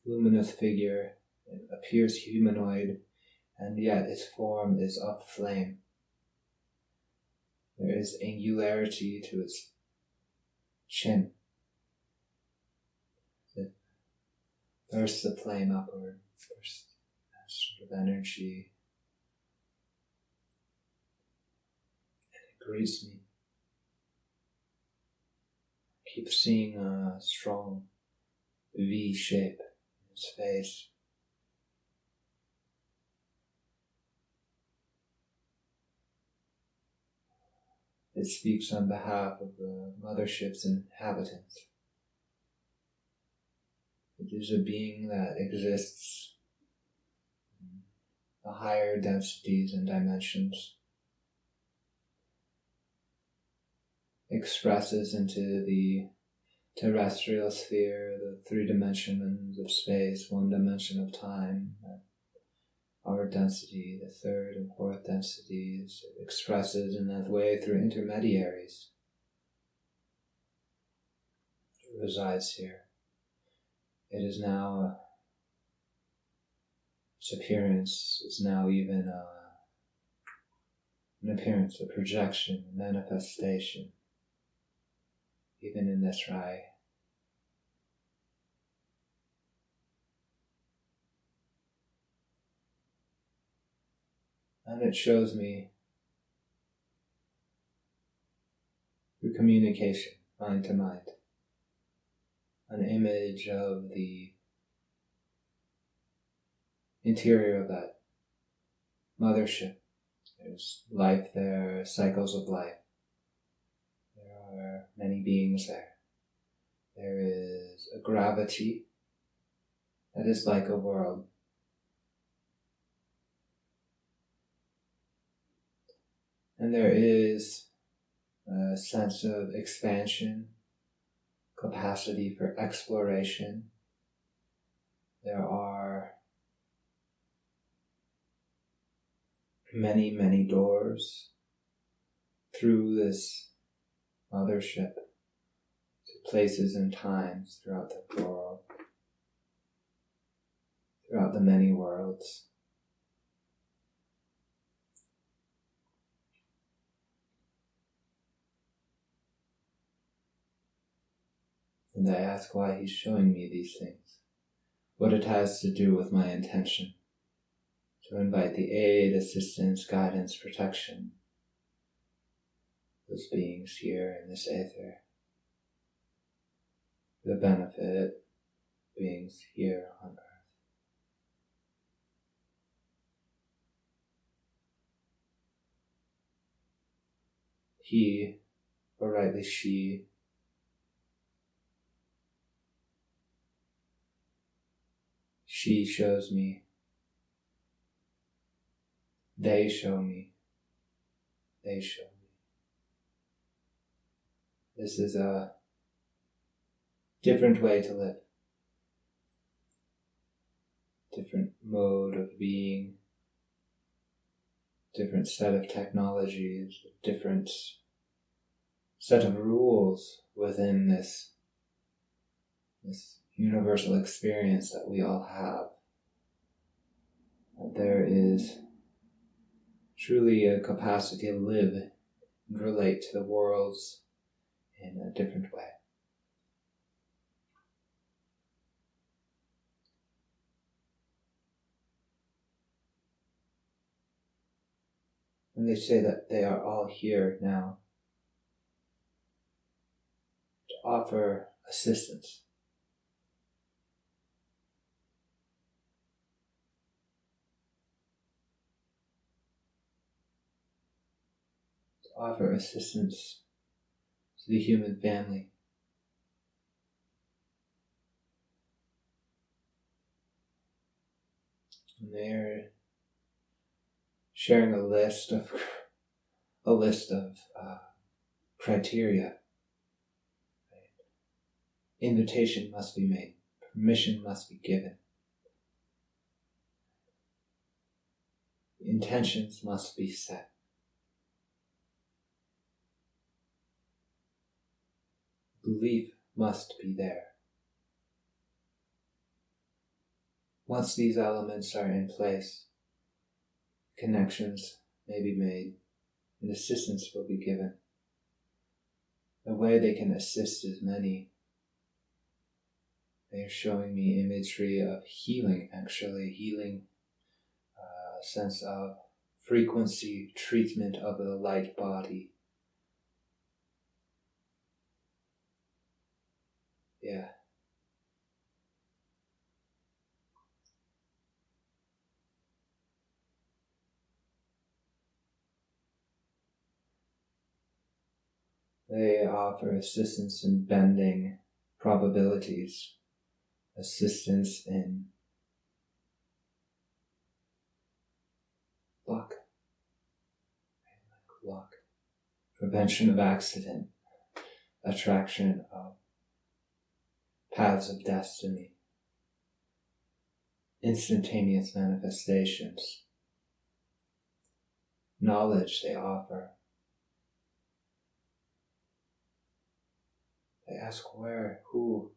luminous figure. It appears humanoid, and yet its form is of flame. There is angularity to its chin. It bursts the flame upward, bursts that sort of energy. And it greets me. I keep seeing a strong V shape in its face. It speaks on behalf of the mothership's inhabitants. It is a being that exists in the higher densities and dimensions, expresses into the terrestrial sphere, the 3 dimensions of space, 1 dimension of time, our density, the 3rd and 4th densities, it expresses in that way through intermediaries. It resides here. It is now, its appearance is now even an appearance, a projection, a manifestation, even in this rai. And it shows me through communication, mind to mind, an image of the interior of that mothership. There's life there, cycles of life. There are many beings there. There is a gravity that is like a world. And there is a sense of expansion, capacity for exploration. There are many, many doors through this mothership to places and times throughout the world, throughout the many worlds. And I ask why he's showing me these things, what it has to do with my intention to invite the aid, assistance, guidance, protection, those beings here in this aether, the benefit of beings here on earth. He, or rightly she, shows me, they show me, they show me. This is a different way to live, different mode of being, different set of technologies, different set of rules within this universal experience that we all have. There is truly a capacity to live and relate to the worlds in a different way. And they say that they are all here now to offer assistance. Offer assistance to the human family. And they're sharing a list of criteria. Invitation must be made. Permission must be given. Intentions must be set. Belief must be there. Once these elements are in place, connections may be made and assistance will be given. The way they can assist is many. They are showing me imagery of healing, actually, healing, a sense of frequency, treatment of the light body. Yeah. They offer assistance in bending probabilities, assistance in luck, prevention of accident, attraction of paths of destiny, instantaneous manifestations, knowledge they offer. They ask where, who.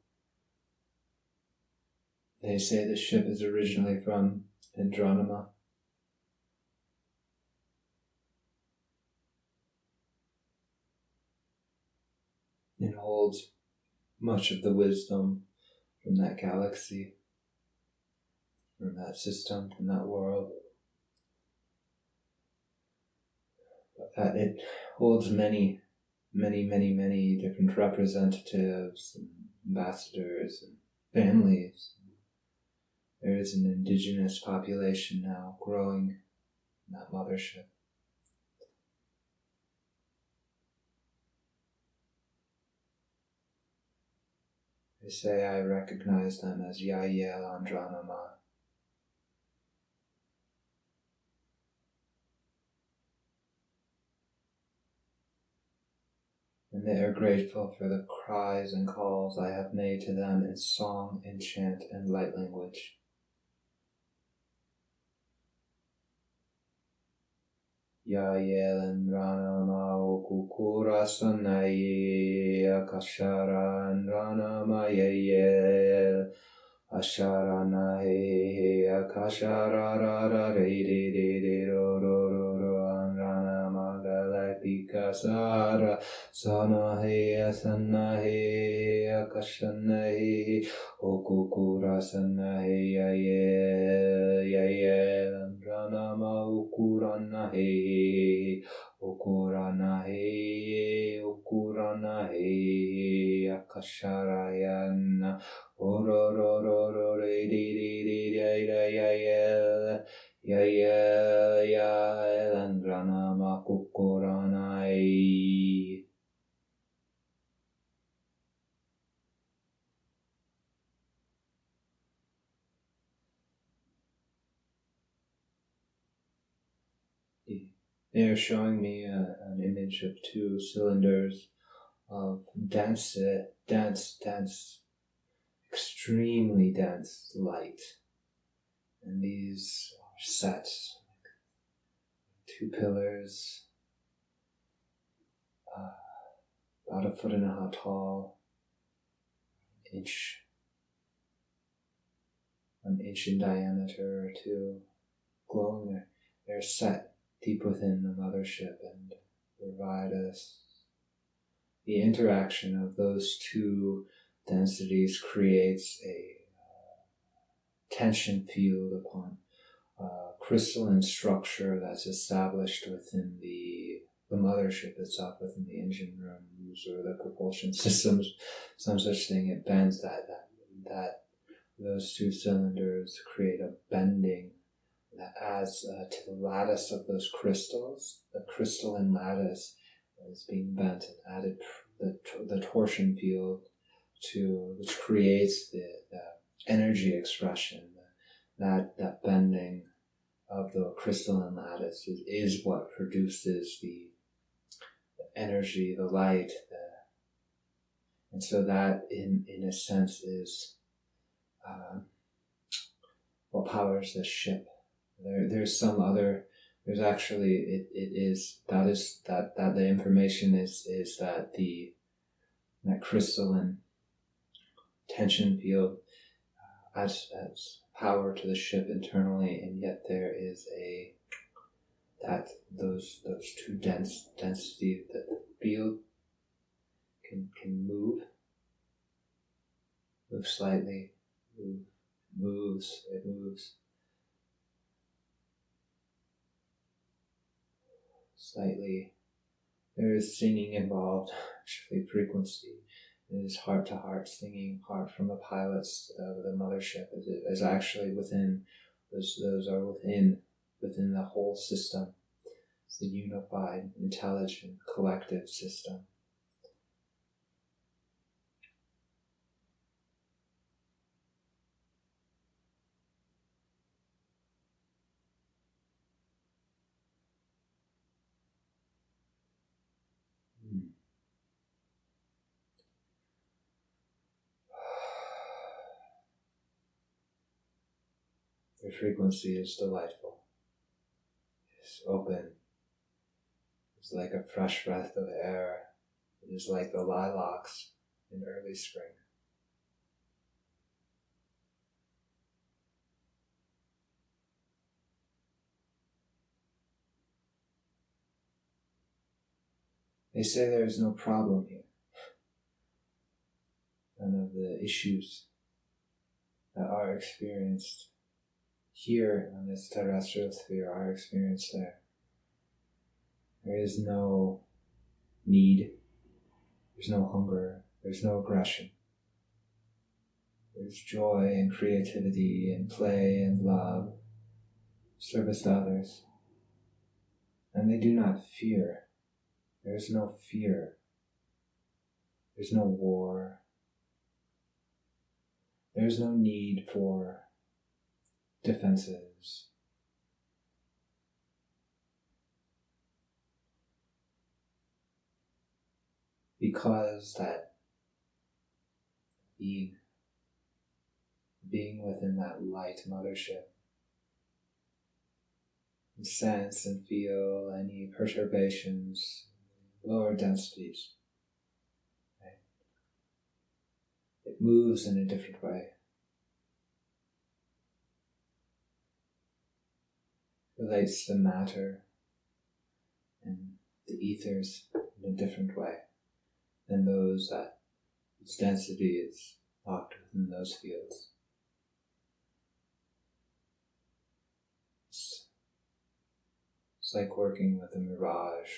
They say the ship is originally from Andromeda. It holds much of the wisdom from that galaxy, from that system, from that world. but that it holds many different representatives and ambassadors and families. There is an indigenous population now growing in that mothership. They say I recognize them as Yahyel Andromeda. And they are grateful for the cries and calls I have made to them in song and chant and light language. Yahyel Andromeda Okukura Sanaye Akashara Andromeda Yahyel Ashara Nahe Akashara Rara Re Re Re Re Ro Ro Ro Ro Andromeda Galactica Sara Sanahe Asanahe Akashanahe Okukura Sanahe Yahyel Andromeda Ukuranahe Ukuranahe Akasharayana Ororororo Re Re Re Re Re Yahyel Andromeda Kukuranahe. They are showing me an image of two cylinders of dense, extremely dense light. And these are set, two pillars, about 1.5 feet tall, an inch in diameter or two, glowing. They're set deep within the mothership and provide us the interaction of those two densities creates a tension field upon crystalline structure that's established within the mothership itself, within the engine rooms or the propulsion systems, some such thing. It bends that those two cylinders create a bending that adds to the lattice of those crystals. The crystalline lattice is being bent and added the torsion field which creates the energy expression. That bending of the crystalline lattice is what produces the energy, the light, and so that in a sense is what powers the ship. There's actually the information is that that crystalline tension field adds power to the ship internally, and yet there is those two density that the field can move slightly, it moves. Slightly. There is singing involved, actually frequency. It is heart-to-heart singing, heart from the pilots of the mothership. Is actually within, those are within the whole system. It's the unified, intelligent, collective system. The frequency is delightful. It's open. It's like a fresh breath of air. It is like the lilacs in early spring. They say there is no problem here. None of the issues that are experienced here on this terrestrial sphere are experienced there. There is no need, there's no hunger, there's no aggression. There's joy and creativity and play and love, service to others. And they do not fear. There's no fear. There's no war. There's no need for defenses. Because that being within that light mothership, and sense and feel any perturbations, lower densities. Right? It moves in a different way. Relates to matter and the ethers in a different way than those that its density is locked within those fields. It's like working with a mirage.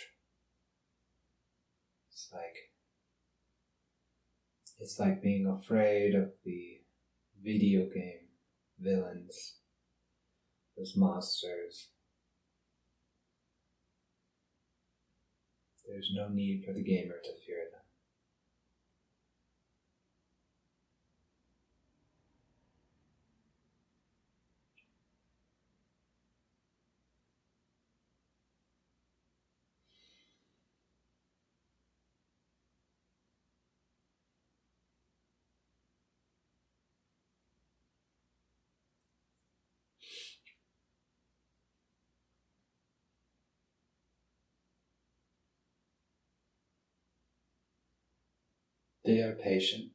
It's like being afraid of the video game villains, those monsters. There's no need for the gamer to fear them. They are patient,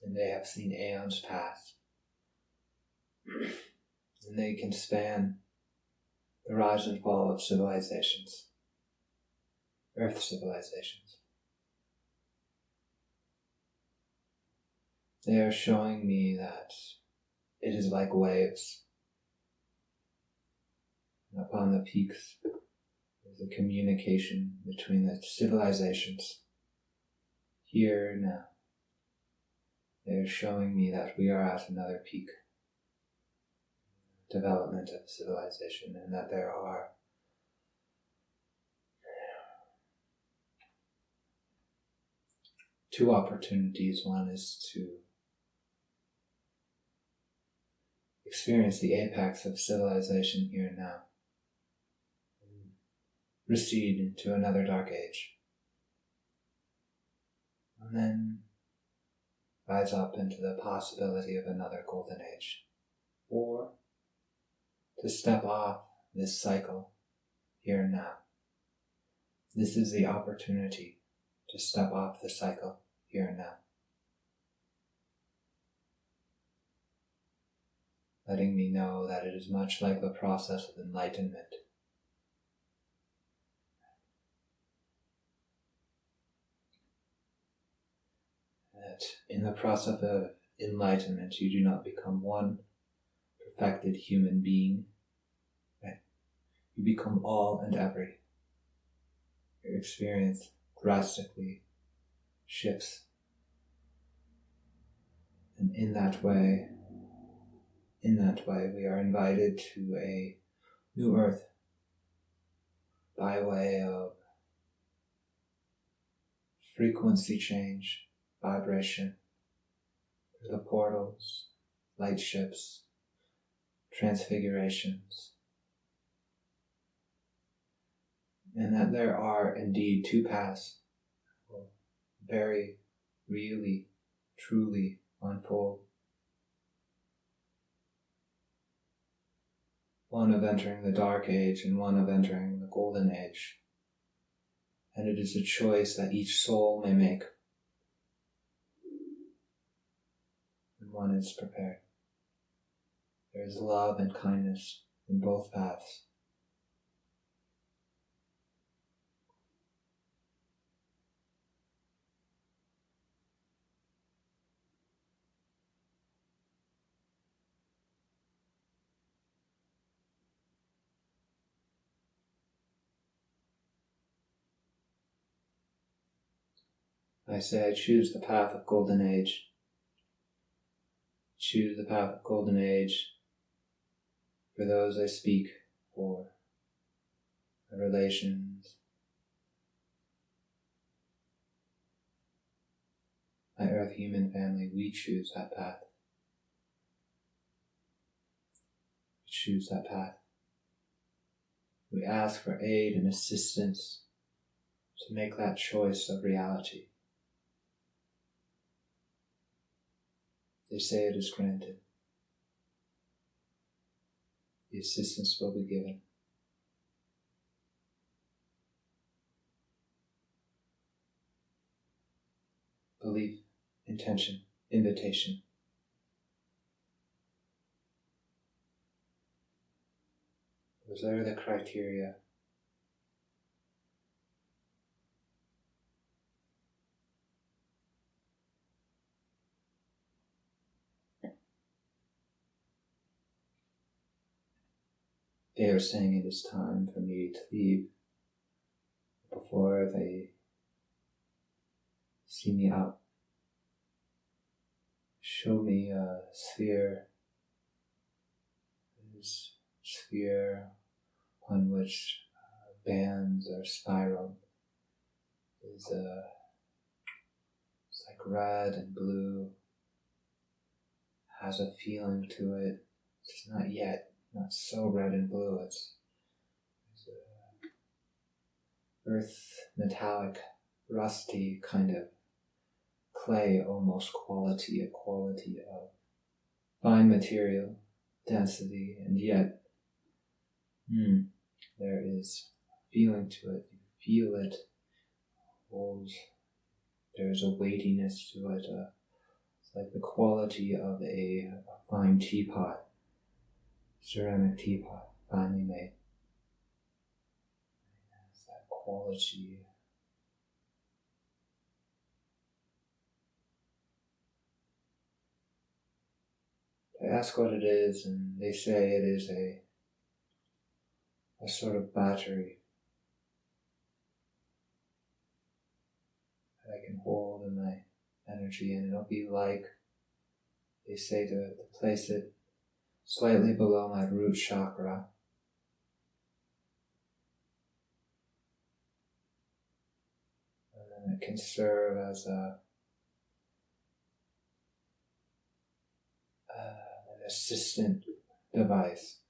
and they have seen aeons pass, and they can span the rise and fall of civilizations, Earth civilizations. They are showing me that it is like waves. And upon the peaks is a communication between the civilizations. Here and now, they are showing me that we are at another peak development of civilization, and that there are two opportunities. One is to experience the apex of civilization here and now, and recede into another dark age, and then rise up into the possibility of another golden age, or to step off this cycle here and now. This is the opportunity to step off the cycle here and now. Letting me know that it is much like the process of enlightenment. That in the process of enlightenment, you do not become one perfected human being. Right? You become all and every. Your experience drastically shifts. And in that way, we are invited to a new earth by way of frequency change, vibration, through the portals, light ships, transfigurations, and that there are indeed two paths that will very really, truly unfold. One of entering the dark age and one of entering the golden age. And it is a choice that each soul may make when one is prepared. There is love and kindness in both paths. I say I choose the path of Golden Age. Choose the path of Golden Age for those I speak for, my relations, my Earth human family. We choose that path. We choose that path. We ask for aid and assistance to make that choice of reality. They say it is granted. The assistance will be given. Belief, intention, invitation. Those are the criteria. They are saying it is time for me to leave before they see me out. Show me a sphere. This sphere on which bands are spiraled is it's like red and blue, has a feeling to it. It's not yet, not so red and blue. It's a earth metallic, rusty kind of clay almost quality, a quality of fine material, density, and yet there is feeling to it. You feel it holds. There's a weightiness to it. It's like the quality of a fine teapot, ceramic teapot, finely made. It's that quality. I ask what it is, and they say it is a sort of battery that I can hold in my energy, and it'll be like, they say to place it slightly below my root chakra. And then it can serve as an assistant device.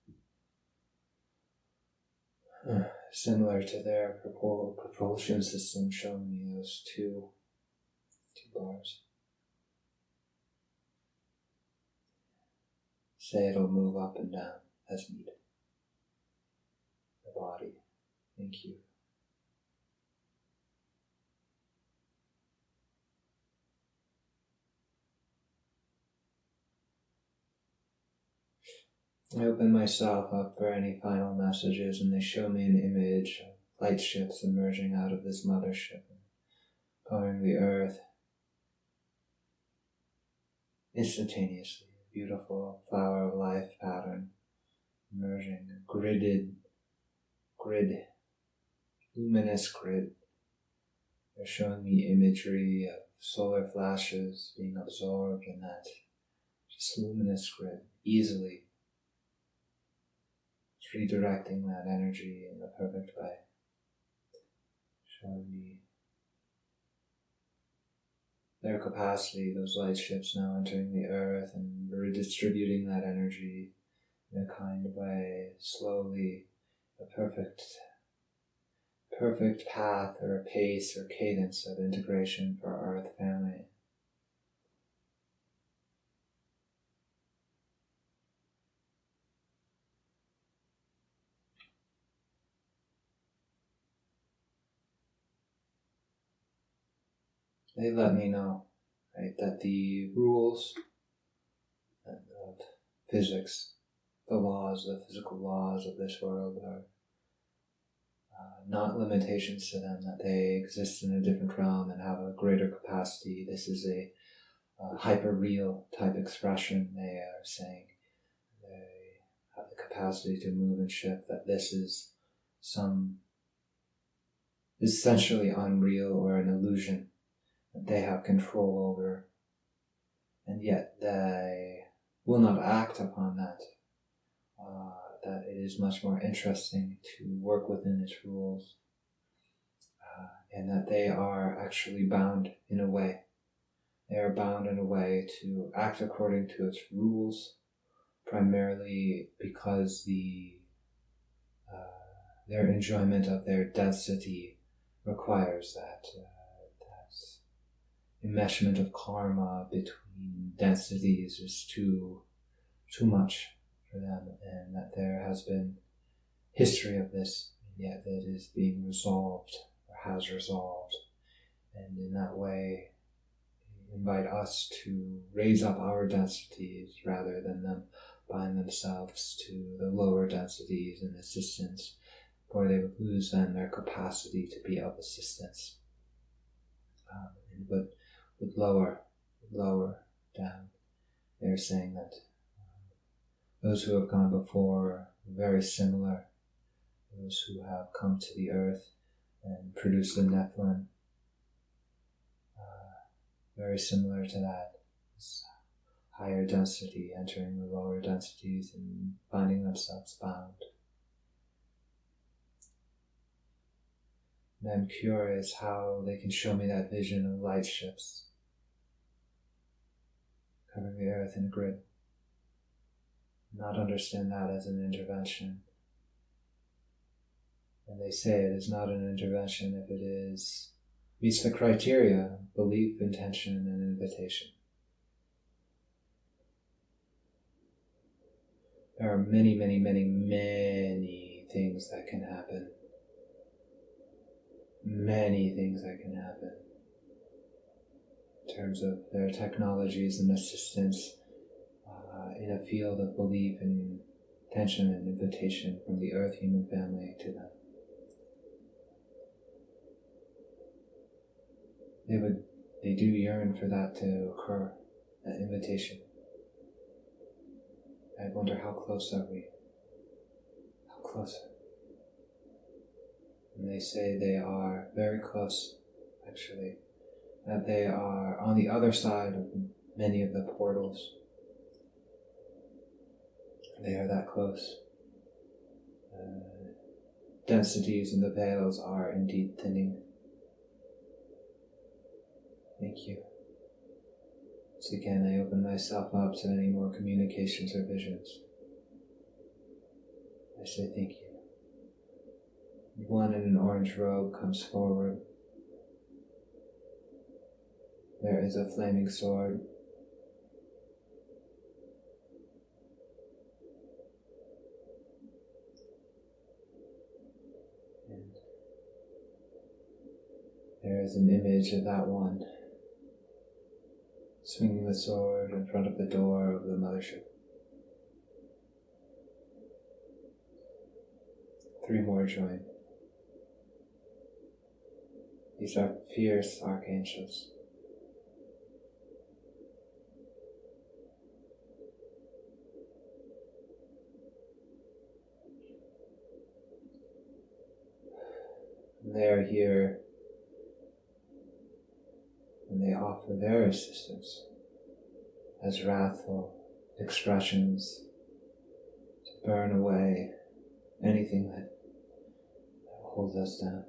Similar to their propulsion system, showing me those two bars. Say it'll move up and down as needed. The body. Thank you. I open myself up for any final messages, and they show me an image of light ships emerging out of this mothership, covering the earth instantaneously. A beautiful flower of life pattern emerging, a grid, luminous grid. They're showing me imagery of solar flashes being absorbed in that just luminous grid, easily. It's redirecting that energy in the perfect way. Showing me their capacity, those light ships now entering the earth and redistributing that energy in a kind way, slowly, a perfect path or a pace or cadence of integration for our earth family. They let me know, right, that the rules of physics, the physical laws of this world are not limitations to them, that they exist in a different realm and have a greater capacity. This is a hyper-real type expression. They are saying they have the capacity to move and shift, that this is essentially unreal or an illusion. that they have control over, and yet they will not act upon that. That it is much more interesting to work within its rules, and that they are actually bound in a way. They are bound in a way to act according to its rules, primarily because their enjoyment of their density requires that enmeshment of karma between densities is too much for them, and that there has been history of this, and yet it is being resolved or has resolved, and in that way invite us to raise up our densities rather than them bind themselves to the lower densities and assistance, for they would lose then their capacity to be of assistance, and would lower down. They're saying that those who have gone before are very similar. Those who have come to the earth and produced the Nephilim, very similar to that. This higher density entering the lower densities and finding themselves bound. And I'm curious how they can show me that vision of light ships covering the earth in a grid. Not understand that as an intervention. And they say it is not an intervention if it meets the criteria: belief, intention, and invitation. There are many, many, many, many things that can happen. Many things that can happen in terms of their technologies and assistance in a field of belief and intention and invitation from the earth human family to them. They do yearn for that to occur, that invitation. I wonder how close are we? How close? And they say they are very close, actually. That they are on the other side of many of the portals. They are that close. Densities in the veils are indeed thinning. Thank you. Once again, I open myself up to any more communications or visions. I say thank you. One in an orange robe comes forward. There is a flaming sword. And there is an image of that one swinging the sword in front of the door of the mothership. 3 more join. These are fierce archangels. They are here and they offer their assistance as wrathful expressions to burn away anything that holds us down,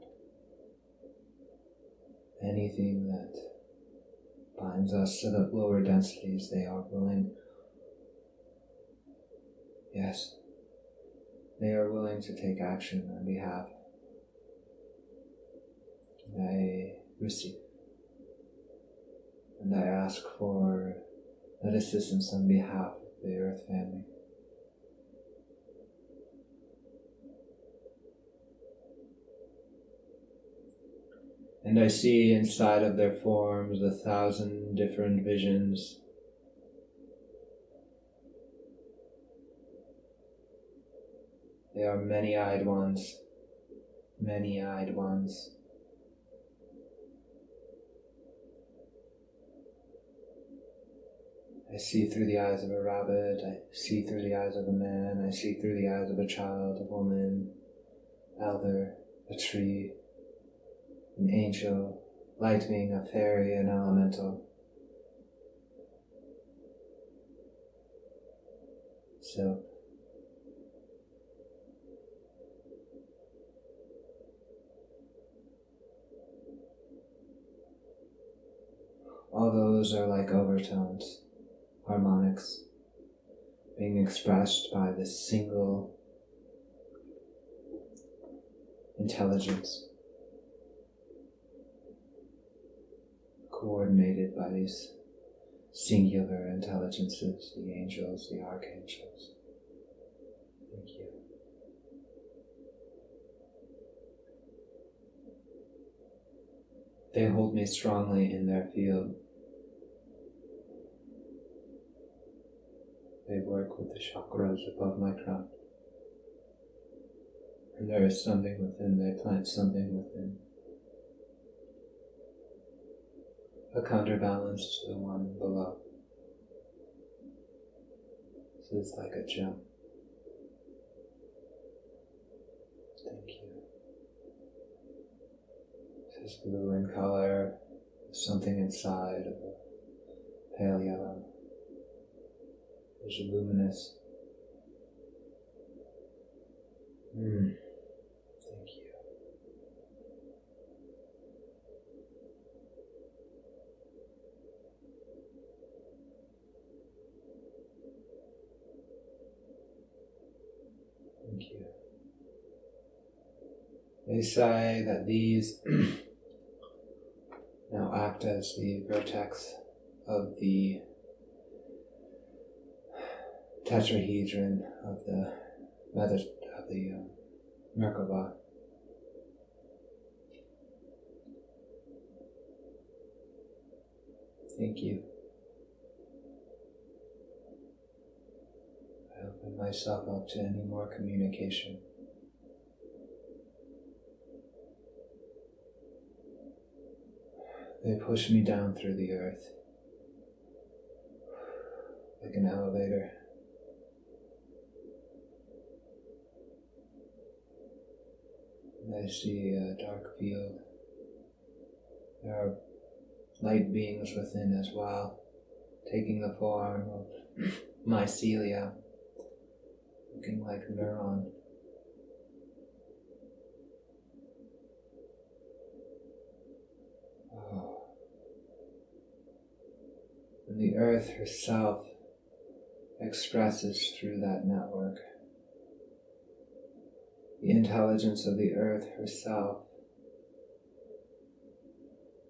anything that binds us to the lower densities. They are willing, yes, they are willing to take action on behalf. I receive. And I ask for that assistance on behalf of the Earth family. And I see inside of their forms 1,000 different visions. They are many-eyed ones, many-eyed ones. I see through the eyes of a rabbit, I see through the eyes of a man, I see through the eyes of a child, a woman, elder, a tree, an angel, light being a fairy and elemental. So, all those are like overtones, harmonics, being expressed by this single intelligence, coordinated by these singular intelligences, the angels, the archangels. Thank you. They hold me strongly in their field. They work with the chakras above my crown. And there is something within, they plant something within. A counterbalance to the one below. So it's like a gem. Thank you. This is blue in color, something inside of a pale yellow. There's a luminous. Thank you. Thank you. They say that these now act as the vertex of the tetrahedron of the Merkaba. Thank you. I open myself up to any more communication. They push me down through the earth like an elevator. And I see a dark field. There are light beings within as well, taking the form of mycelia, looking like a neuron. Oh. And the earth herself expresses through that network. The intelligence of the earth herself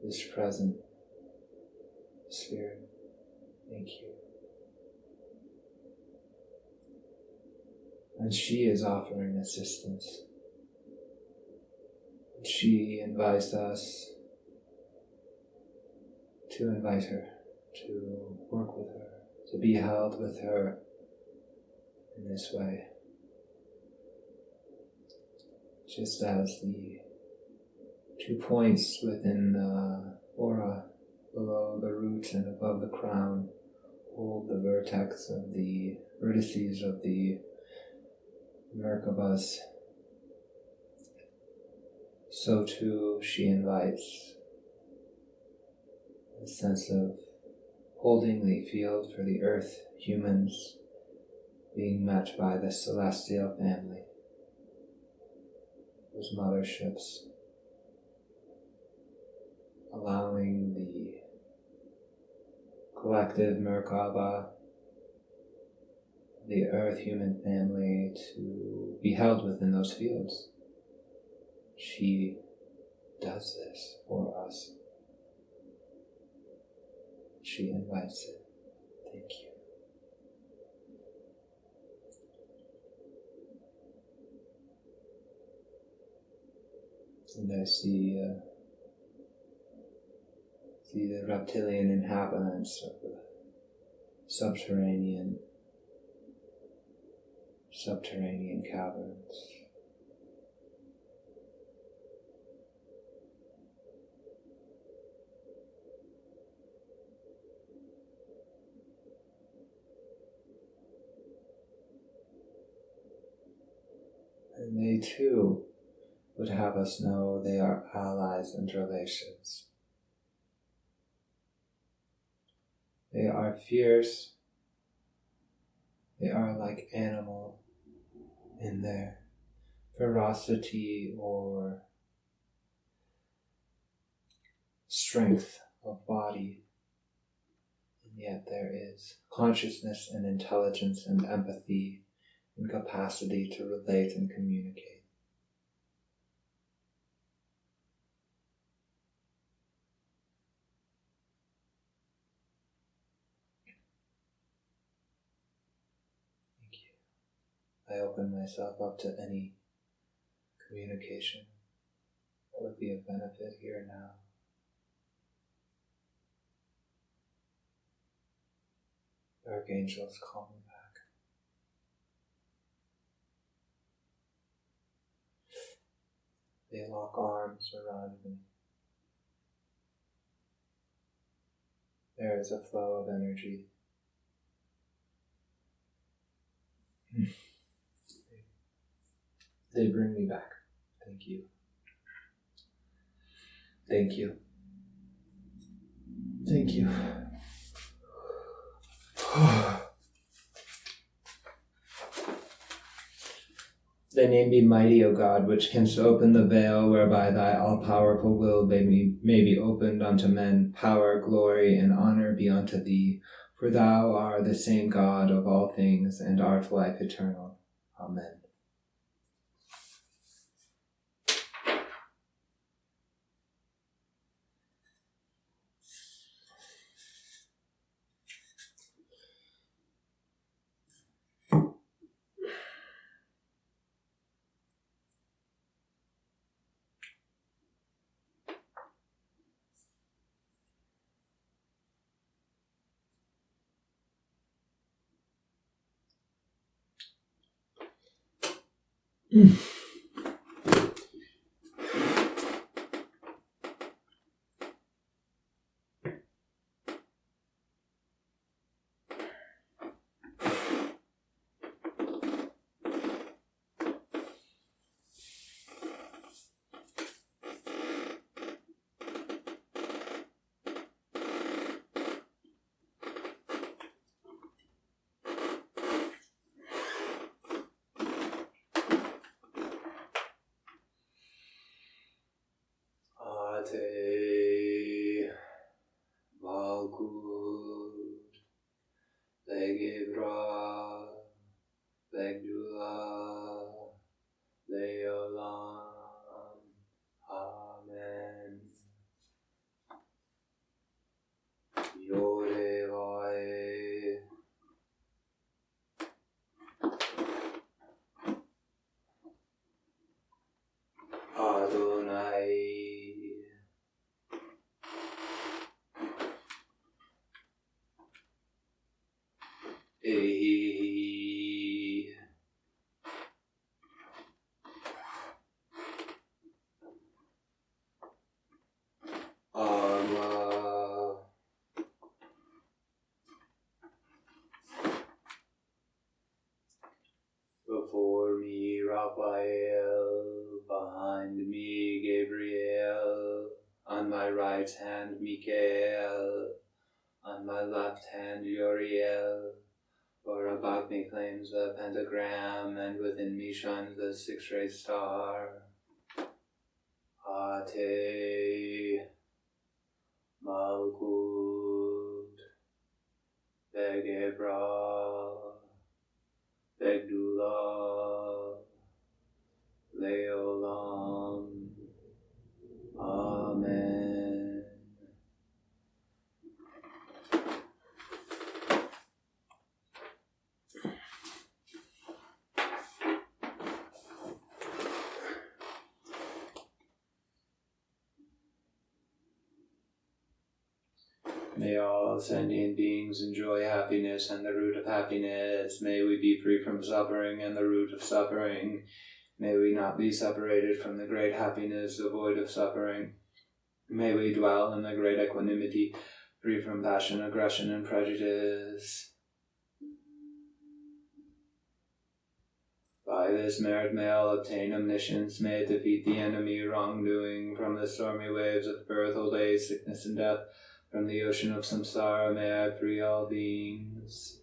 is present. Spirit, thank you. And she is offering assistance. She invites us to invite her, to work with her, to be held with her in this way. Just as the 2 points within the aura, below the root and above the crown, hold the vertex of the vertices of the Merkabas, so too she invites a sense of holding the field for the earth, humans being met by the celestial family, those motherships, allowing the collective Merkaba, the earth human family, to be held within those fields. She does this for us. She invites it. Thank you. And I see the reptilian inhabitants of the subterranean caverns. And they too would have us know they are allies and relations. They are fierce. They are like animal in their ferocity or strength of body. And yet there is consciousness and intelligence and empathy and capacity to relate and communicate. I open myself up to any communication that would be of benefit here now. Archangels, call me back. They lock arms around me. There is a flow of energy. They bring me back. Thank you. Thank you. Thank you. Thy name be mighty, O God, which canst open the veil whereby thy all-powerful will may be opened unto men. Power, glory, and honor be unto thee, for thou art the same God of all things, and art life eternal. Amen. Ate Malkut Legibra Legdula Leolam. Amen. Yodevae Adonai Ehi Arma before me Raphael, behind me Gabriel, on my right hand Michael, on my left hand Uriel. For above me flames the pentagram, and within me shines the six-rayed star. Ate Malkut Begebra Begdula Leolam. Amen. May all sentient beings enjoy happiness and the root of happiness. May we be free from suffering and the root of suffering. May we not be separated from the great happiness, devoid of suffering. May we dwell in the great equanimity, free from passion, aggression, and prejudice. By this merit may all obtain omniscience. May it defeat the enemy wrongdoing from the stormy waves of birth, old age, sickness, and death. From the ocean of samsara may I free all beings.